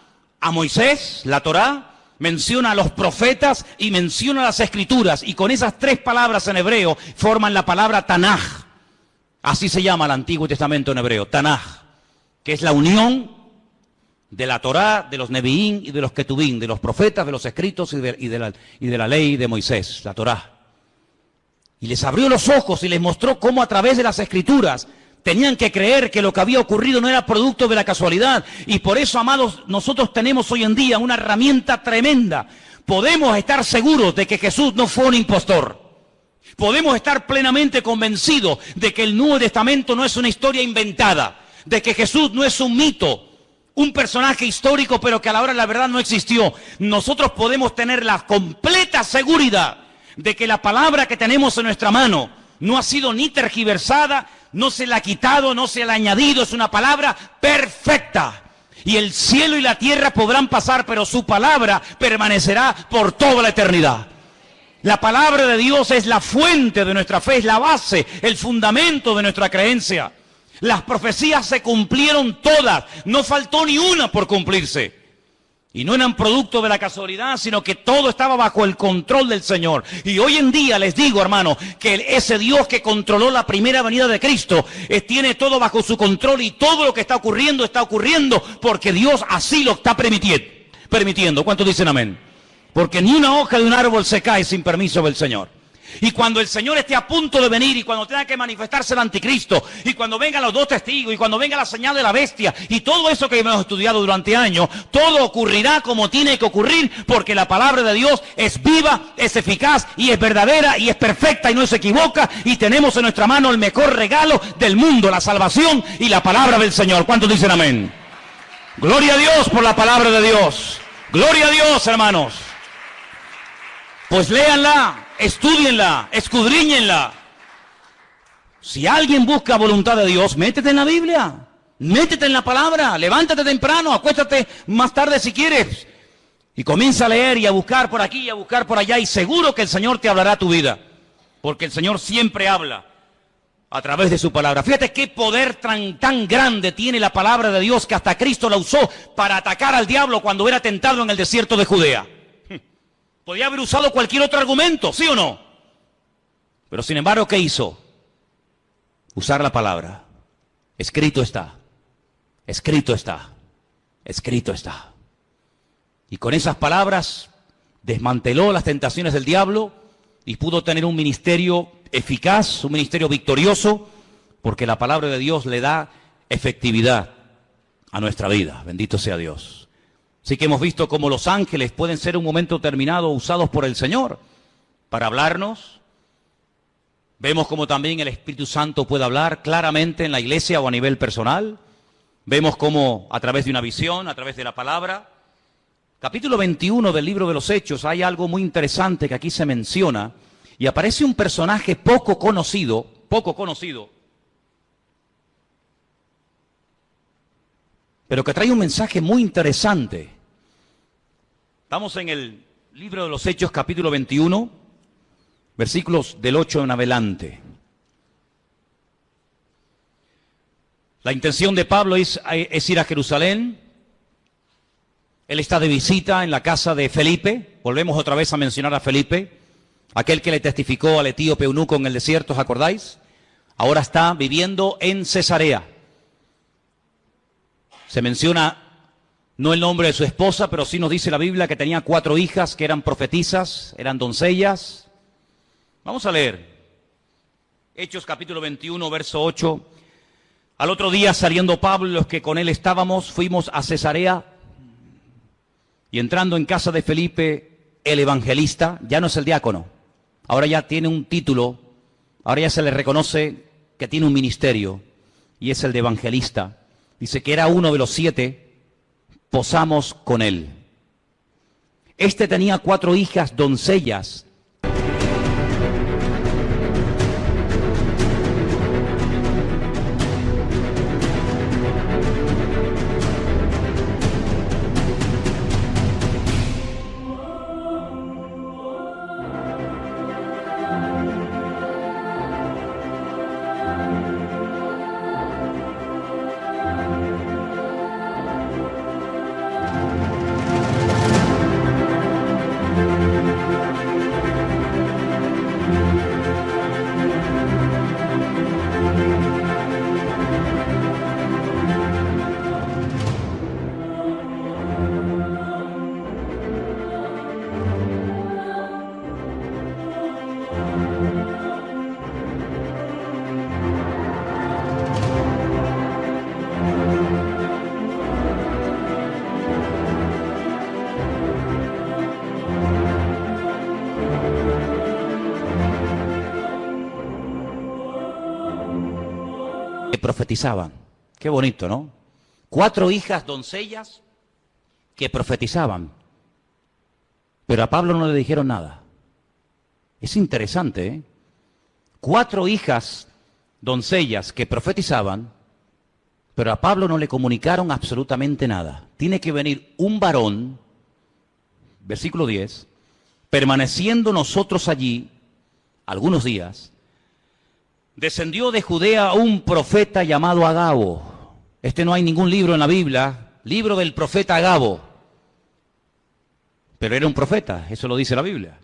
a Moisés, la Torá, menciona a los profetas y menciona las escrituras. Y con esas tres palabras en hebreo forman la palabra Tanaj. Así se llama el Antiguo Testamento en hebreo, Tanaj, que es la unión de la Torá, de los Neviín y de los Ketubín, de los profetas, de los escritos y de la ley de Moisés, la Torá. Y les abrió los ojos y les mostró cómo a través de las escrituras tenían que creer que lo que había ocurrido no era producto de la casualidad. Y por eso, amados, nosotros tenemos hoy en día una herramienta tremenda. Podemos estar seguros de que Jesús no fue un impostor. Podemos estar plenamente convencidos de que el Nuevo Testamento no es una historia inventada, de que Jesús no es un mito, un personaje histórico, pero que a la hora de la verdad no existió. Nosotros podemos tener la completa seguridad de que la palabra que tenemos en nuestra mano no ha sido ni tergiversada, no se la ha quitado, no se la ha añadido, es una palabra perfecta. Y el cielo y la tierra podrán pasar, pero su palabra permanecerá por toda la eternidad. La palabra de Dios es la fuente de nuestra fe, es la base, el fundamento de nuestra creencia. Las profecías se cumplieron todas, no faltó ni una por cumplirse. Y no eran producto de la casualidad, sino que todo estaba bajo el control del Señor. Y hoy en día les digo, hermano, que ese Dios que controló la primera venida de Cristo, tiene todo bajo su control y todo lo que está ocurriendo porque Dios así lo está permitiendo. ¿Cuántos dicen amén? Porque ni una hoja de un árbol se cae sin permiso del Señor. Y cuando el Señor esté a punto de venir, y cuando tenga que manifestarse el anticristo, y cuando vengan los dos testigos, y cuando venga la señal de la bestia, y todo eso que hemos estudiado durante años, todo ocurrirá como tiene que ocurrir, porque la palabra de Dios es viva, es eficaz, y es verdadera, y es perfecta, y no se equivoca, y tenemos en nuestra mano el mejor regalo del mundo, la salvación y la palabra del Señor. ¿Cuántos dicen amén? Gloria a Dios por la palabra de Dios. Gloria a Dios, hermanos. Pues léanla, estúdienla, escudriñenla. Si alguien busca voluntad de Dios, métete en la Biblia, métete en la palabra, levántate temprano, acuéstate más tarde si quieres, y comienza a leer y a buscar por aquí y a buscar por allá, y seguro que el Señor te hablará tu vida, porque el Señor siempre habla a través de su palabra. Fíjate qué poder tan grande tiene la palabra de Dios, que hasta Cristo la usó para atacar al diablo cuando era tentado en el desierto de Judea. Podía haber usado cualquier otro argumento, ¿sí o no? Pero sin embargo, ¿qué hizo? Usar la palabra. Escrito está. Escrito está. Escrito está. Y con esas palabras desmanteló las tentaciones del diablo y pudo tener un ministerio eficaz, un ministerio victorioso, porque la palabra de Dios le da efectividad a nuestra vida. Bendito sea Dios. Así que hemos visto cómo los ángeles pueden ser en un momento determinado usados por el Señor para hablarnos. Vemos cómo también el Espíritu Santo puede hablar claramente en la iglesia o a nivel personal. Vemos cómo a través de una visión, a través de la palabra. Capítulo 21 del libro de los Hechos, hay algo muy interesante que aquí se menciona. Y aparece un personaje poco conocido poco conocido, pero que trae un mensaje muy interesante. Estamos en el libro de los Hechos, capítulo 21, versículos del 8 en adelante. La intención de Pablo es ir a Jerusalén. Él está de visita en la casa de Felipe. Volvemos otra vez a mencionar a Felipe, aquel que le testificó al etíope eunuco en el desierto, ¿os acordáis? Ahora está viviendo en Cesarea. Se menciona no el nombre de su esposa, pero sí nos dice la Biblia que tenía 4 hijas que eran profetisas, eran doncellas. Vamos a leer. Hechos capítulo 21, verso 8. Al otro día, saliendo Pablo y los que con él estábamos, fuimos a Cesarea, y entrando en casa de Felipe, el evangelista, ya no es el diácono, ahora ya tiene un título, ahora ya se le reconoce que tiene un ministerio, y es el de evangelista. Dice que era uno de los 7, posamos con él. Este tenía 4 hijas doncellas. Profetizaban. Qué bonito, ¿no? 4 hijas doncellas que profetizaban. Pero a Pablo no le dijeron nada. Es interesante, ¿eh? 4 hijas doncellas que profetizaban, pero a Pablo no le comunicaron absolutamente nada. Tiene que venir un varón, versículo 10, permaneciendo nosotros allí algunos días, descendió de Judea un profeta llamado Agabo. No hay ningún libro en la Biblia, libro del profeta Agabo. Pero era un profeta, eso lo dice la Biblia.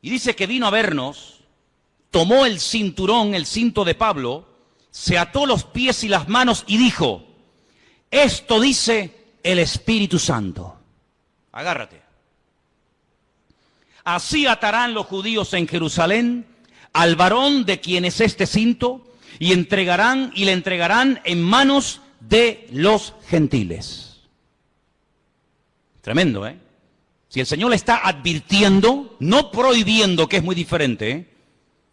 Y dice que vino a vernos, tomó el cinturón, el cinto de Pablo, se ató los pies y las manos y dijo, esto dice el Espíritu Santo. Agárrate. Así atarán los judíos en Jerusalén al varón de quien es este cinto, y le entregarán en manos de los gentiles. Tremendo, ¿eh? Si el Señor le está advirtiendo, no prohibiendo, que es muy diferente, ¿eh?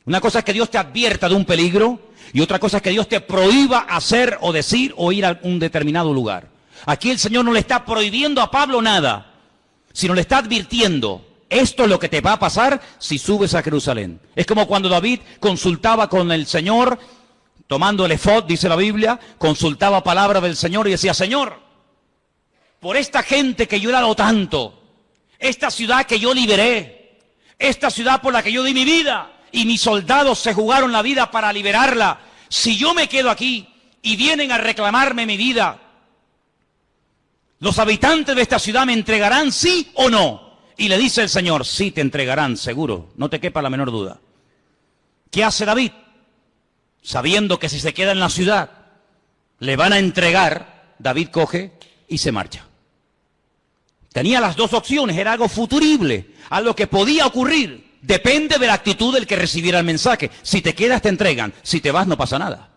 Una cosa es que Dios te advierta de un peligro, y otra cosa es que Dios te prohíba hacer o decir o ir a un determinado lugar. Aquí el Señor no le está prohibiendo a Pablo nada, sino le está advirtiendo. Esto es lo que te va a pasar si subes a Jerusalén. Es como cuando David consultaba con el Señor, tomando el efod, dice la Biblia, consultaba palabra del Señor y decía, Señor, por esta gente que yo he dado tanto, esta ciudad que yo liberé, esta ciudad por la que yo di mi vida, y mis soldados se jugaron la vida para liberarla, si yo me quedo aquí y vienen a reclamarme mi vida, ¿los habitantes de esta ciudad me entregarán sí o no? Y le dice el Señor, sí te entregarán, seguro, no te quepa la menor duda. ¿Qué hace David? Sabiendo que si se queda en la ciudad, le van a entregar, David coge y se marcha. Tenía las 2 opciones, era algo futurible, algo que podía ocurrir. Depende de la actitud del que recibiera el mensaje. Si te quedas, te entregan. Si te vas, no pasa nada.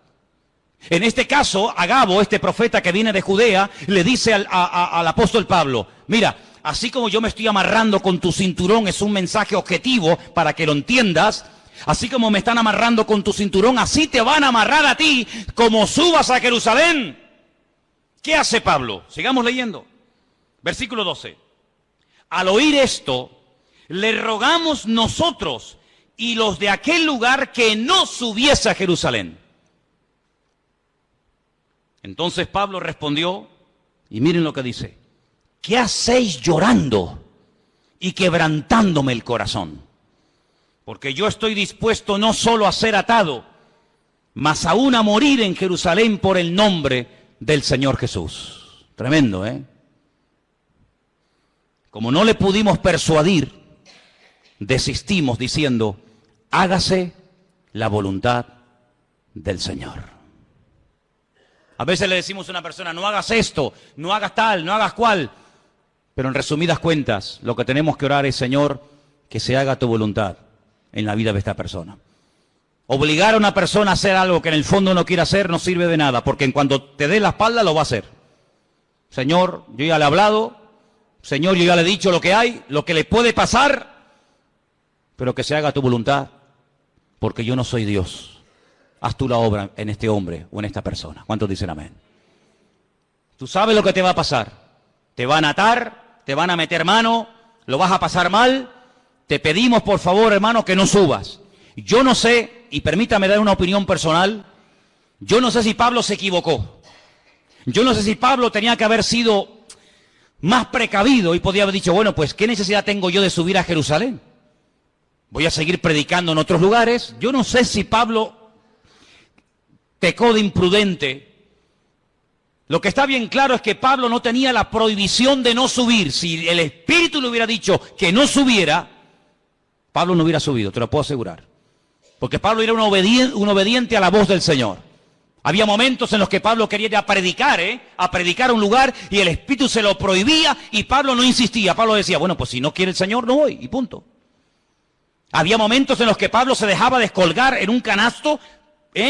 En este caso, Agabo, este profeta que viene de Judea, le dice al apóstol Pablo, mira, así como yo me estoy amarrando con tu cinturón, es un mensaje objetivo para que lo entiendas. Así como me están amarrando con tu cinturón, así te van a amarrar a ti como subas a Jerusalén. ¿Qué hace Pablo? Sigamos leyendo. Versículo 12. Al oír esto, le rogamos nosotros y los de aquel lugar que no subiese a Jerusalén. Entonces Pablo respondió, y miren lo que dice: ¿qué hacéis llorando y quebrantándome el corazón? Porque yo estoy dispuesto no solo a ser atado, mas aún a morir en Jerusalén por el nombre del Señor Jesús. Tremendo, ¿eh? Como no le pudimos persuadir, desistimos diciendo: hágase la voluntad del Señor. A veces le decimos a una persona: no hagas esto, no hagas tal, no hagas cual. Pero en resumidas cuentas, lo que tenemos que orar es: Señor, que se haga tu voluntad en la vida de esta persona. Obligar a una persona a hacer algo que en el fondo no quiere hacer no sirve de nada, porque en cuanto te dé la espalda lo va a hacer. Señor, yo ya le he hablado, Señor, yo ya le he dicho lo que hay, lo que le puede pasar, pero que se haga tu voluntad, porque yo no soy Dios. Haz tú la obra en este hombre o en esta persona. ¿Cuántos dicen amén? Tú sabes lo que te va a pasar. Te van a atar, te van a meter mano, lo vas a pasar mal. Te pedimos, por favor, hermano, que no subas. Yo no sé, y permítame dar una opinión personal, yo no sé si Pablo se equivocó. Yo no sé si Pablo tenía que haber sido más precavido y podía haber dicho: bueno, pues, ¿qué necesidad tengo yo de subir a Jerusalén? Voy a seguir predicando en otros lugares. Yo no sé si Pablo pecó de imprudente. Lo que está bien claro es que Pablo no tenía la prohibición de no subir. Si el Espíritu le hubiera dicho que no subiera, Pablo no hubiera subido, te lo puedo asegurar. Porque Pablo era un obediente a la voz del Señor. Había momentos en los que Pablo quería ir a predicar a un lugar, y el Espíritu se lo prohibía y Pablo no insistía. Pablo decía: bueno, pues si no quiere el Señor, no voy, y punto. Había momentos en los que Pablo se dejaba descolgar en un canasto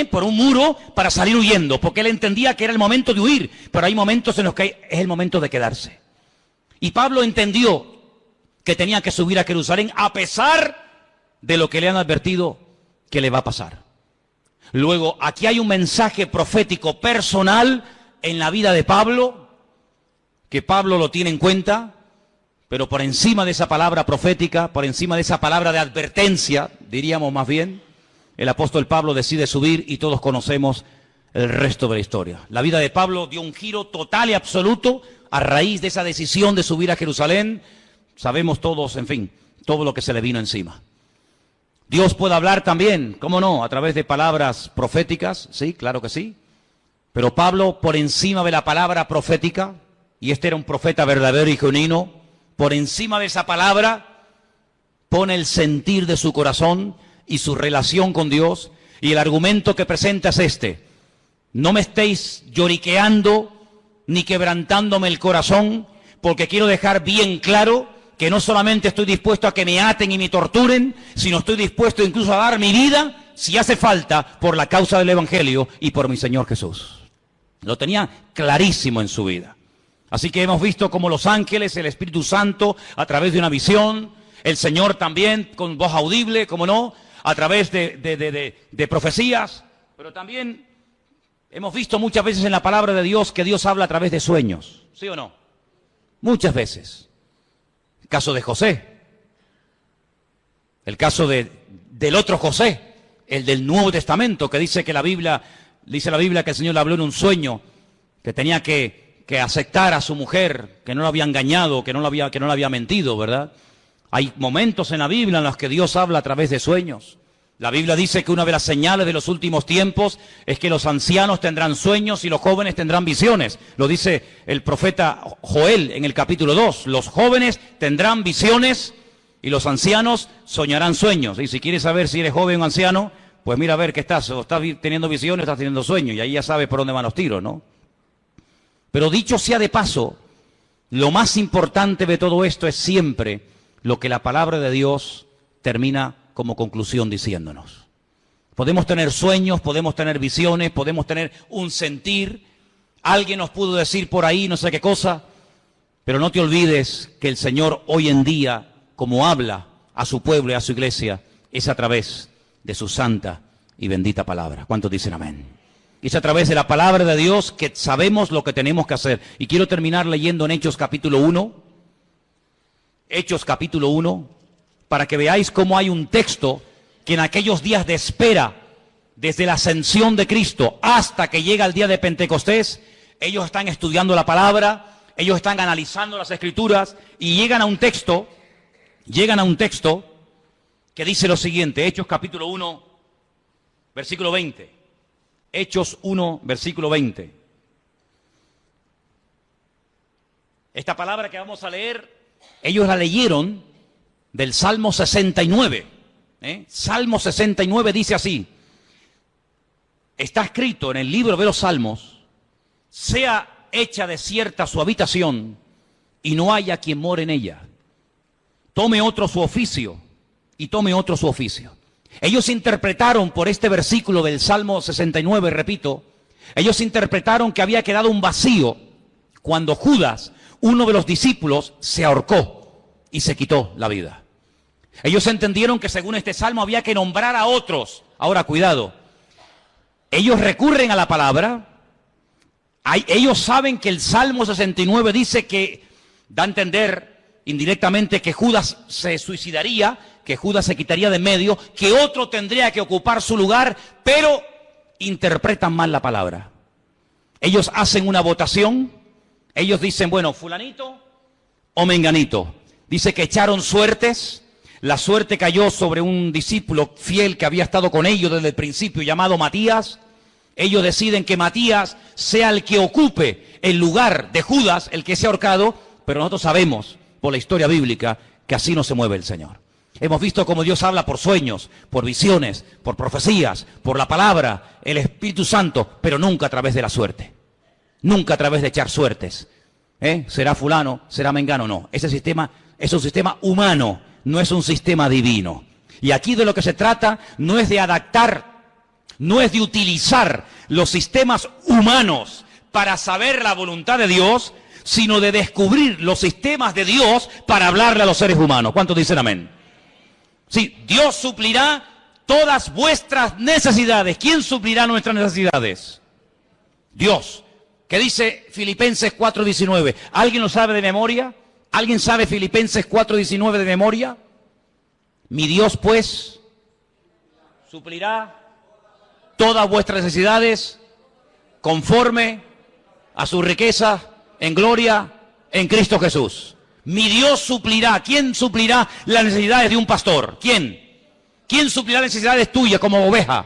por un muro para salir huyendo, porque él entendía que era el momento de huir, pero hay momentos en los que es el momento de quedarse. Y Pablo entendió que tenía que subir a Jerusalén a pesar de lo que le han advertido que le va a pasar. Luego, aquí hay un mensaje profético personal en la vida de Pablo, que Pablo lo tiene en cuenta, pero por encima de esa palabra profética, por encima de esa palabra de advertencia, diríamos más bien, el apóstol Pablo decide subir y todos conocemos el resto de la historia. La vida de Pablo dio un giro total y absoluto a raíz de esa decisión de subir a Jerusalén. Sabemos todos, en fin, todo lo que se le vino encima. Dios puede hablar también, ¿cómo no?, a través de palabras proféticas, sí, claro que sí. Pero Pablo, por encima de la palabra profética, y este era un profeta verdadero y genuino, por encima de esa palabra, pone el sentir de su corazón y su relación con Dios, y el argumento que presenta es este: no me estéis lloriqueando ni quebrantándome el corazón, porque quiero dejar bien claro que no solamente estoy dispuesto a que me aten y me torturen, sino estoy dispuesto incluso a dar mi vida, si hace falta, por la causa del Evangelio y por mi Señor Jesús. Lo tenía clarísimo en su vida. Así que hemos visto cómo los ángeles, el Espíritu Santo, a través de una visión, el Señor también con voz audible, como no, a través de profecías, pero también hemos visto muchas veces en la palabra de Dios que Dios habla a través de sueños, ¿sí o no? Muchas veces. El caso de José, el caso del otro José, el del Nuevo Testamento, que dice la Biblia que el Señor le habló en un sueño, que tenía que aceptar a su mujer, que no la había engañado, que no le había mentido, ¿verdad? Hay momentos en la Biblia en los que Dios habla a través de sueños. La Biblia dice que una de las señales de los últimos tiempos es que los ancianos tendrán sueños y los jóvenes tendrán visiones. Lo dice el profeta Joel en el capítulo 2. Los jóvenes tendrán visiones y los ancianos soñarán sueños. Y si quieres saber si eres joven o anciano, pues mira a ver qué estás. O estás teniendo visiones o estás teniendo sueños. Y ahí ya sabes por dónde van los tiros, ¿no? Pero dicho sea de paso, lo más importante de todo esto es siempre lo que la palabra de Dios termina como conclusión diciéndonos. Podemos tener sueños, podemos tener visiones, podemos tener un sentir. Alguien nos pudo decir por ahí no sé qué cosa, pero no te olvides que el Señor hoy en día, como habla a su pueblo y a su iglesia, es a través de su santa y bendita palabra. ¿Cuántos dicen amén? Es a través de la palabra de Dios que sabemos lo que tenemos que hacer. Y quiero terminar leyendo en Hechos capítulo 1. Hechos capítulo 1, para que veáis cómo hay un texto que en aquellos días de espera, desde la ascensión de Cristo hasta que llega el día de Pentecostés, ellos están estudiando la palabra, ellos están analizando las Escrituras y llegan a un texto que dice lo siguiente, Hechos capítulo 1, versículo 20. Hechos 1, versículo 20. Esta palabra que vamos a leer, ellos la leyeron del Salmo 69. Salmo 69 dice así, está escrito en el libro de los Salmos, sea hecha desierta su habitación y no haya quien more en ella. Tome otro su oficio y tome otro su oficio. Ellos interpretaron por este versículo del Salmo 69, repito, ellos interpretaron que había quedado un vacío cuando Judas, uno de los discípulos, se ahorcó y se quitó la vida. Ellos entendieron que según este salmo había que nombrar a otros. Ahora, cuidado, ellos recurren a la palabra, ellos saben que el Salmo 69 dice que, da a entender indirectamente que Judas se suicidaría, que Judas se quitaría de medio, que otro tendría que ocupar su lugar, pero interpretan mal la palabra. Ellos hacen una votación, ellos dicen, bueno, fulanito o menganito. Dice que echaron suertes, la suerte cayó sobre un discípulo fiel que había estado con ellos desde el principio, llamado Matías. Ellos deciden que Matías sea el que ocupe el lugar de Judas, el que se ha ahorcado, pero nosotros sabemos, por la historia bíblica, que así no se mueve el Señor. Hemos visto cómo Dios habla por sueños, por visiones, por profecías, por la palabra, el Espíritu Santo, pero nunca a través de la suerte. Nunca a través de echar suertes. ¿Será fulano? ¿Será mengano? No. Ese sistema es un sistema humano, no es un sistema divino. Y aquí de lo que se trata no es de adaptar, no es de utilizar los sistemas humanos para saber la voluntad de Dios, sino de descubrir los sistemas de Dios para hablarle a los seres humanos. ¿Cuántos dicen amén? Sí, Dios suplirá todas vuestras necesidades. ¿Quién suplirá nuestras necesidades? Dios. ¿Qué dice Filipenses 4:19? ¿Alguien lo sabe de memoria? ¿Alguien sabe Filipenses 4:19 de memoria? Mi Dios, pues, suplirá todas vuestras necesidades conforme a su riqueza en gloria en Cristo Jesús. Mi Dios suplirá. ¿Quién suplirá las necesidades de un pastor? ¿Quién? ¿Quién suplirá las necesidades tuyas como oveja?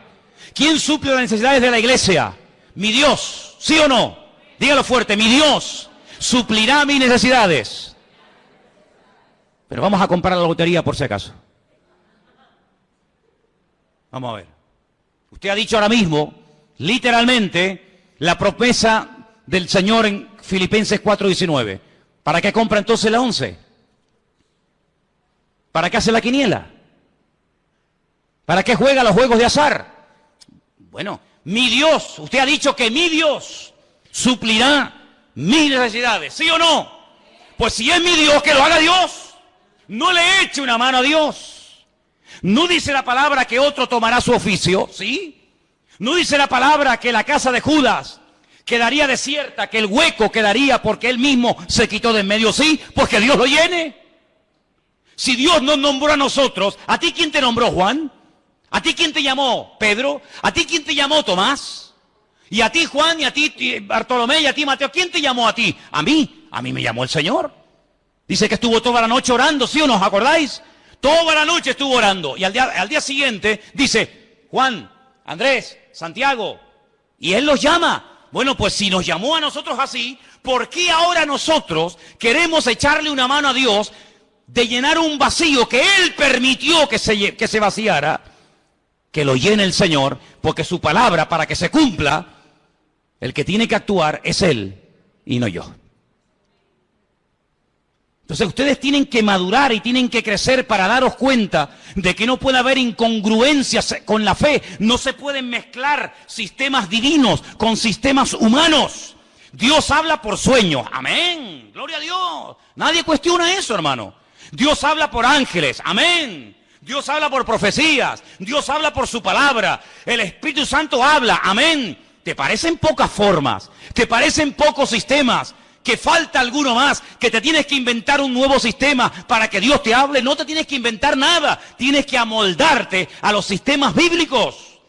¿Quién suple las necesidades de la iglesia? Mi Dios. ¿Sí o no? Dígalo fuerte. Mi Dios suplirá mis necesidades. Pero vamos a comprar la lotería por si acaso. Vamos a ver. Usted ha dicho ahora mismo, literalmente, la promesa del Señor en Filipenses 4:19. ¿Para qué compra entonces la 11? ¿Para qué hace la quiniela? ¿Para qué juega los juegos de azar? Bueno, mi Dios, usted ha dicho que mi Dios suplirá mis necesidades, ¿sí o no? Pues si es mi Dios, que lo haga Dios. No le eche una mano a Dios. No dice la palabra que otro tomará su oficio, ¿sí? No dice la palabra que la casa de Judas quedaría desierta, que el hueco quedaría porque él mismo se quitó de en medio, ¿sí? Pues que Dios lo llene. Si Dios nos nombró a nosotros, ¿a ti quién te nombró, Juan? ¿A ti quién te llamó, Pedro? ¿A ti quién te llamó, Tomás? ¿Y a ti, Juan? ¿Y a ti, Bartolomé? ¿Y a ti, Mateo? ¿Quién te llamó a ti? A mí me llamó el Señor. Dice que estuvo toda la noche orando, ¿sí o no? ¿Os acordáis? Toda la noche estuvo orando. Y al día siguiente dice, Juan, Andrés, Santiago, y Él los llama. Bueno, pues si nos llamó a nosotros así, ¿por qué ahora nosotros queremos echarle una mano a Dios de llenar un vacío que Él permitió que se vaciara? Que lo llene el Señor, porque su palabra, para que se cumpla, el que tiene que actuar es Él y no yo. Entonces ustedes tienen que madurar y tienen que crecer para daros cuenta de que no puede haber incongruencias con la fe. No se pueden mezclar sistemas divinos con sistemas humanos. Dios habla por sueños. Amén. Gloria a Dios. Nadie cuestiona eso, hermano. Dios habla por ángeles. Amén. Dios habla por profecías. Dios habla por su palabra. El Espíritu Santo habla. Amén. ¿Te parecen pocas formas? ¿Te parecen pocos sistemas? que falta alguno más, que te tienes que inventar un nuevo sistema para que Dios te hable. No te tienes que inventar nada, tienes que amoldarte a los sistemas bíblicos.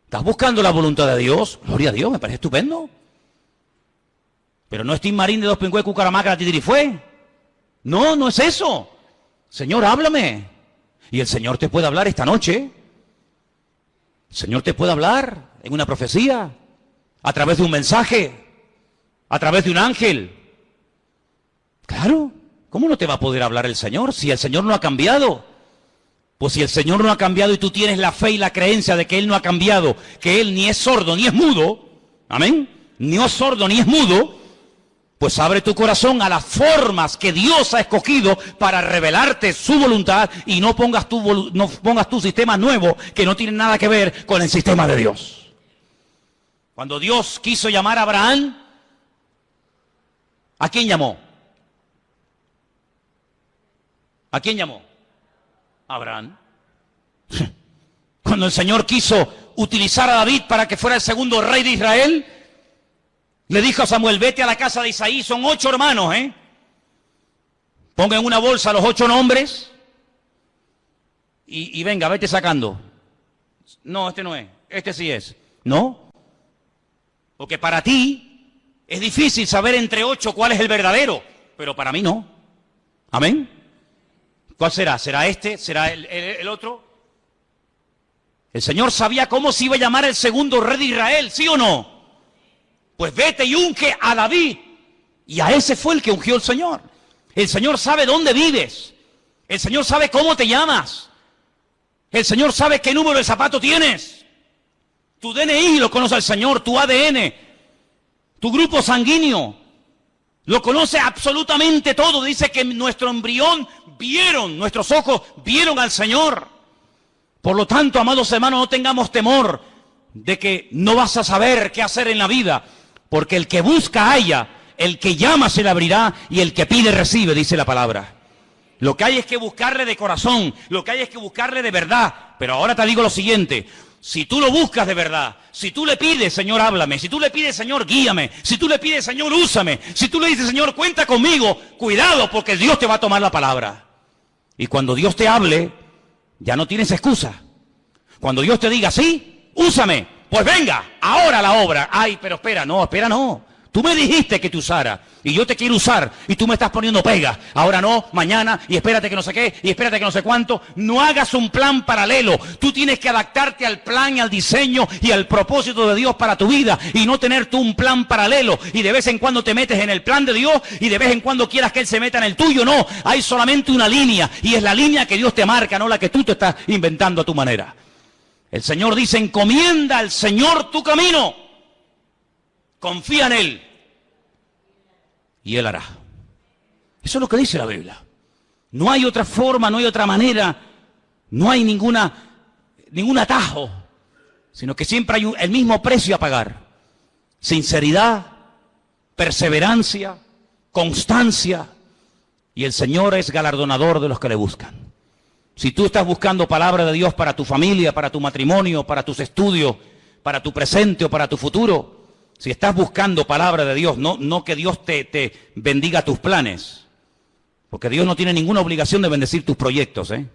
¿Estás buscando la voluntad de Dios? Gloria a Dios, me parece estupendo. Pero no es Tim Marín de Dos Pingües, Cucaramaca, Titirifue. No, no es eso. Señor, háblame. Y el Señor te puede hablar esta noche. El Señor te puede hablar en una profecía, a través de un mensaje, a través de un ángel. Claro, ¿cómo no te va a poder hablar el Señor si el Señor no ha cambiado? Pues si el Señor no ha cambiado y tú tienes la fe y la creencia de que Él no ha cambiado, que Él ni es sordo ni es mudo, amén, ni es sordo ni es mudo, pues abre tu corazón a las formas que Dios ha escogido para revelarte su voluntad y no pongas tu sistema nuevo que no tiene nada que ver con el sistema de Dios. Cuando Dios quiso llamar a Abraham, ¿a quién llamó? ¿A quién llamó? A Abraham. Cuando el Señor quiso utilizar a David para que fuera el segundo rey de Israel, le dijo a Samuel, vete a la casa de Isaí, son 8 hermanos, ponga en una bolsa los 8 nombres y venga, vete sacando. No, este no es, este sí es. No, porque para ti es difícil saber entre 8 cuál es el verdadero, pero para mí no. Amén. ¿Cuál será? ¿Será este? ¿Será el otro? El Señor sabía cómo se iba a llamar el segundo rey de Israel, ¿sí o no? Pues vete y unge a David. Y a ese fue el que ungió el Señor. El Señor sabe dónde vives. El Señor sabe cómo te llamas. El Señor sabe qué número de zapato tienes. Tu DNI lo conoce el Señor, tu ADN, tu grupo sanguíneo. Lo conoce absolutamente todo. Dice que nuestro embrión nuestros ojos vieron al Señor. Por lo tanto, amados hermanos, no tengamos temor de que no vas a saber qué hacer en la vida. Porque el que busca halla, el que llama se le abrirá y el que pide recibe, dice la palabra. Lo que hay es que buscarle de corazón, lo que hay es que buscarle de verdad. Pero ahora te digo lo siguiente, si tú lo buscas de verdad, si tú le pides, Señor, háblame, si tú le pides, Señor, guíame, si tú le pides, Señor, úsame, si tú le dices, Señor, cuenta conmigo, cuidado porque Dios te va a tomar la palabra. Y cuando Dios te hable, ya no tienes excusa. Cuando Dios te diga, sí, úsame, pues venga, ahora la obra. Ay, pero espera, no. Tú me dijiste que te usara y yo te quiero usar y tú me estás poniendo pega. Ahora no, mañana y espérate que no sé qué y espérate que no sé cuánto. No hagas un plan paralelo. Tú tienes que adaptarte al plan y al diseño y al propósito de Dios para tu vida y no tener tú un plan paralelo y de vez en cuando te metes en el plan de Dios y de vez en cuando quieras que Él se meta en el tuyo. No, hay solamente una línea y es la línea que Dios te marca, no la que tú te estás inventando a tu manera. El Señor dice, encomienda al Señor tu camino. Confía en Él. Y Él hará. Eso es lo que dice la Biblia. No hay otra forma, no hay otra manera, no hay ningún atajo, sino que siempre hay el mismo precio a pagar. Sinceridad, perseverancia, constancia. Y el Señor es galardonador de los que le buscan. Si tú estás buscando palabra de Dios para tu familia, para tu matrimonio, para tus estudios, para tu presente o para tu futuro, si estás buscando palabra de Dios, no que Dios te bendiga tus planes, porque Dios no tiene ninguna obligación de bendecir tus proyectos, Eso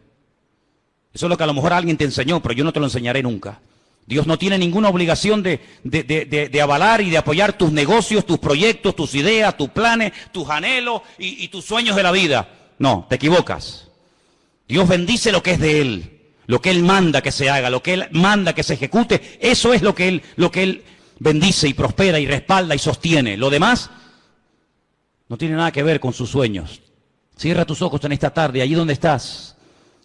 es lo que a lo mejor alguien te enseñó, pero yo no te lo enseñaré nunca. Dios no tiene ninguna obligación de avalar y de apoyar tus negocios, tus proyectos, tus ideas, tus planes, tus anhelos y tus sueños de la vida. No, te equivocas. Dios bendice lo que es de Él, lo que Él manda que se haga, lo que Él manda que se ejecute. Eso es lo que Él bendice y prospera y respalda y sostiene. Lo demás no tiene nada que ver con sus sueños. Cierra tus ojos en esta tarde, allí donde estás.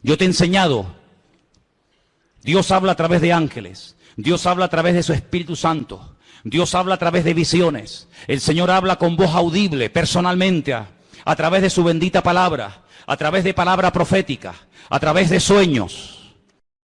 Yo te he enseñado. Dios habla a través de ángeles. Dios habla a través de su Espíritu Santo. Dios habla a través de visiones. El Señor habla con voz audible, personalmente, a través de su bendita palabra, a través de palabra profética, a través de sueños.